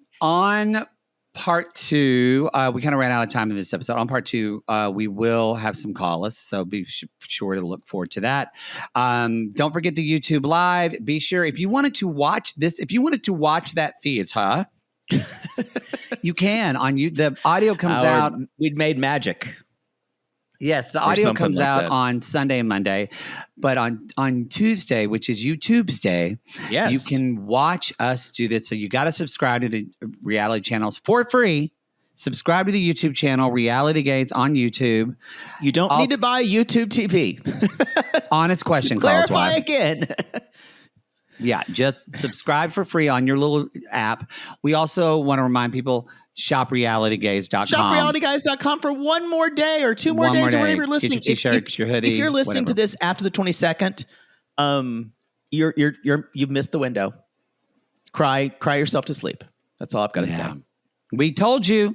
part 2, we kind of ran out of time in this episode. On part 2, we will have some call-us, so be sure to look forward to that. Don't forget the YouTube Live. Be sure, if you wanted to watch that feed, you can. The audio comes out. We'd made magic. Yes, the audio comes out on Sunday and Monday, but on Tuesday, which is YouTube's Day, you can watch us do this. So you got to subscribe to the reality channels for free. Subscribe to the YouTube channel, RealityGays on YouTube. You don't need to buy YouTube TV. Honest question, clarify again. Yeah, just subscribe for free on your little app. We also want to remind people, shoprealitygays.com. Shoprealitygays.com for one more day or 2 more days or whatever you're listening. Get your t-shirt, your hoodie. If you're listening to this after the 22nd, you've missed the window. Cry yourself to sleep. That's all I've got to say. We told you.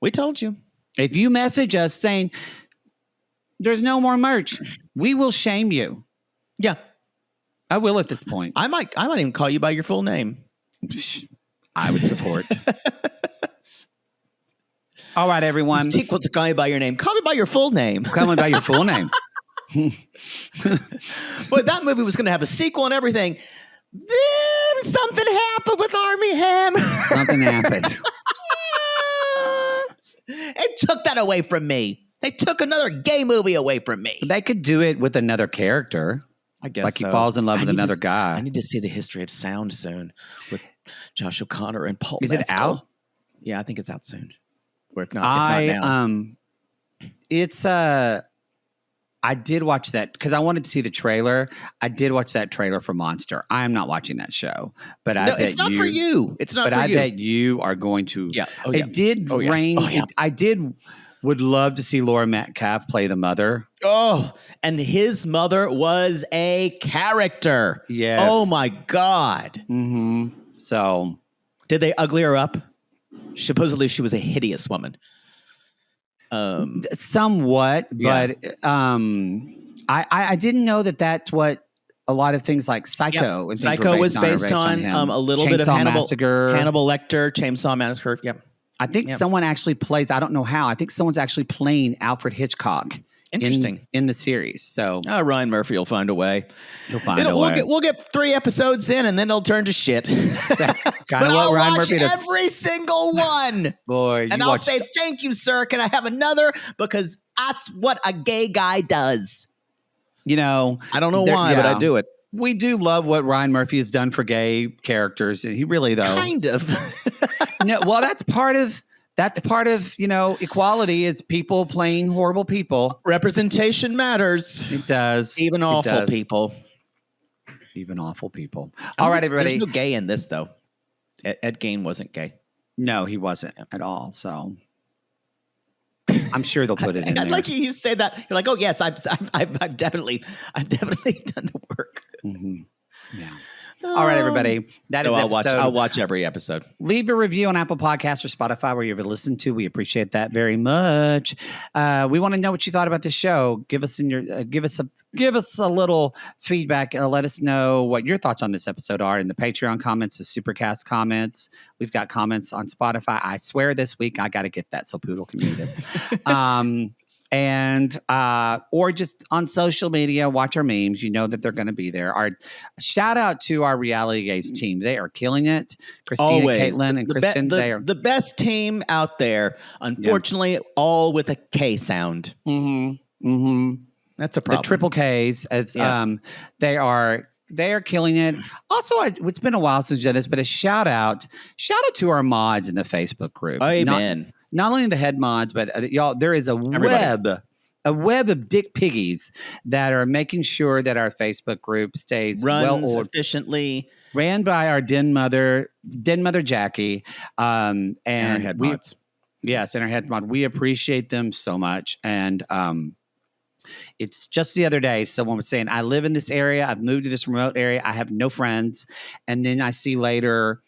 If you message us saying there's no more merch, we will shame you. Yeah. I will at this point. I might even call you by your full name. I would support. All right, everyone. It's equal to call me by your name. Call me by your full name. Call me by your full name. But that movie was going to have a sequel and everything. Then something happened with Armie Hammer. Something happened. It took that away from me. They took another gay movie away from me. They could do it with another character. I guess like he falls in love with another guy. I need to see The History of Sound soon with Josh O'Connor and Paul. Is it out? Yeah, I think it's out soon. Or if not now. It's I did watch that because I wanted to see the trailer. I did watch that trailer for Monster. I am not watching that show, but I bet it's not for you. It's not but for I you. bet you are going to. Yeah. Oh, yeah. It did Oh, yeah. rain. Oh, yeah. I would love to see Laura Metcalf play the mother. Oh, and his mother was a character. Yes. Oh my God. Mm-hmm. So Did they ugly her up? Supposedly she was a hideous woman. somewhat, Yeah. but I didn't know that that's what a lot of things like Psycho. And things Psycho were was are based on him. a little bit of Chainsaw Hannibal Lecter, Chainsaw Massacre. Yep. I think someone actually plays. I don't know how. I think someone's actually playing Alfred Hitchcock. Interesting. in the series. So Ryan Murphy will find a way. he'll find a way. We'll get 3 episodes in, and then it'll turn to shit. Kind But of I'll what Ryan watch Murphy does. every single one. Boy, And I'll say, thank you, sir. Can I have another? Because that's what a gay guy does. you know, I don't know why, but I do it. We do love what Ryan Murphy has done for gay characters, and he really though. Kind of. No, well, that's part of equality is people playing horrible people. Representation matters. It does. Even awful people. Even awful people. All right, everybody. There's no gay in this, though. Ed Gein wasn't gay. No, he wasn't at all. So I'm sure they'll put it in I there. like you say that. You're like, oh yes, I've definitely done the work. Mm-hmm. Yeah. All right, everybody. That is episode. I'll watch every episode. Leave a review on Apple Podcasts or Spotify where you ever listen to. We appreciate that very much. We want to know what you thought about the show. Give us a little feedback. Let us know what your thoughts on this episode are in the Patreon comments, the Supercast comments. We've got comments on Spotify. I swear this week I got to get that so Poodle can read it. Or just on social media, watch our memes. You know that they're going to be there. Our shout out to our Reality Gays team. They are killing it. Christina, Always. Caitlin, and Kristen. They are the best team out there. Unfortunately, all with a K sound. Mm-hmm. Mm-hmm. That's a problem. The triple Ks. They are killing it. Also, it's been a while since we've done this, but a shout out to our mods in the Facebook group. Amen. Not only the head mods, but y'all, there is a web of dick piggies that are making sure that our Facebook group stays runs efficiently. Ran by our den mother Jackie, and our head mods. Yes, and our head mod. We appreciate them so much, and it's just the other day someone was saying, I live in this area, I've moved to this remote area, I have no friends, and then I see later,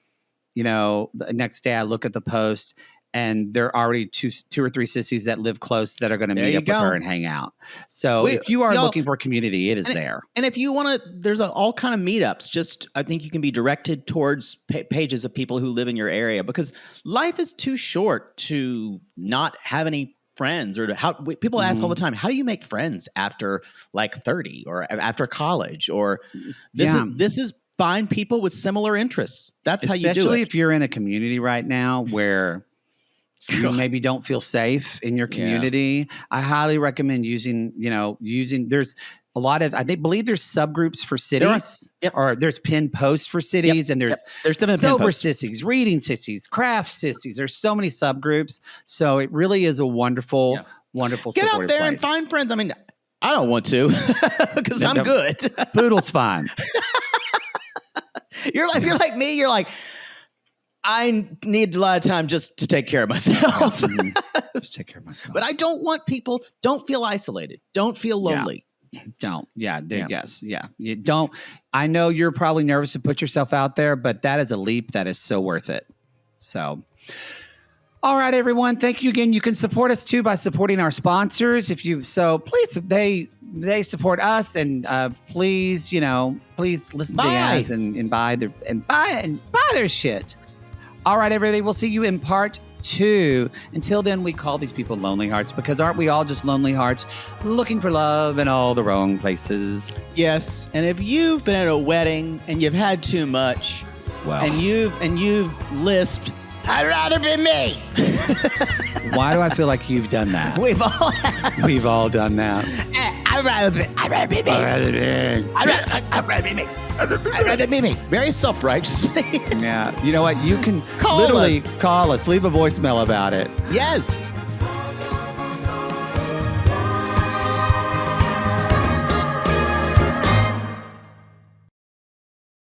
the next day I look at the post. And there are already two or three sissies that live close that are going to meet up with her and hang out. So if you are looking for a community, it is there. And if you want to, there's all kind of meetups. I think you can be directed towards pages of people who live in your area because life is too short to not have any friends or people ask all the time, how do you make friends after like 30 or after college? Or this is find people with similar interests. That's how you do it. Especially if you're in a community right now where you maybe don't feel safe in your community. Yeah. I highly recommend using there's a lot of, believe there's subgroups for cities or there's pinned posts for cities and there's sober sissies, reading sissies, craft sissies. There's so many subgroups. So it really is a wonderful get out there and find friends. I mean, I don't want to because I'm good. Poodle's fine. You're like me. You're like, I need a lot of time just to take care of myself. Just take care of myself. But I don't want people, don't feel isolated. Don't feel lonely. Don't. Yes. Yeah. You don't. I know you're probably nervous to put yourself out there, but that is a leap that is so worth it. So, all right, everyone. Thank you again. You can support us too by supporting our sponsors. Please, they support us and please listen to the ads and buy their shit. All right, everybody, we'll see you in part 2. Until then, we call these people lonely hearts because aren't we all just lonely hearts looking for love in all the wrong places? Yes, and if you've been at a wedding and you've had too much, and you've lisped, I'd rather be me. Why do I feel like you've done that? We've all done that. I'd rather be me. Very self-righteously. Yeah. You know what? You can call us. Leave a voicemail about it. Yes.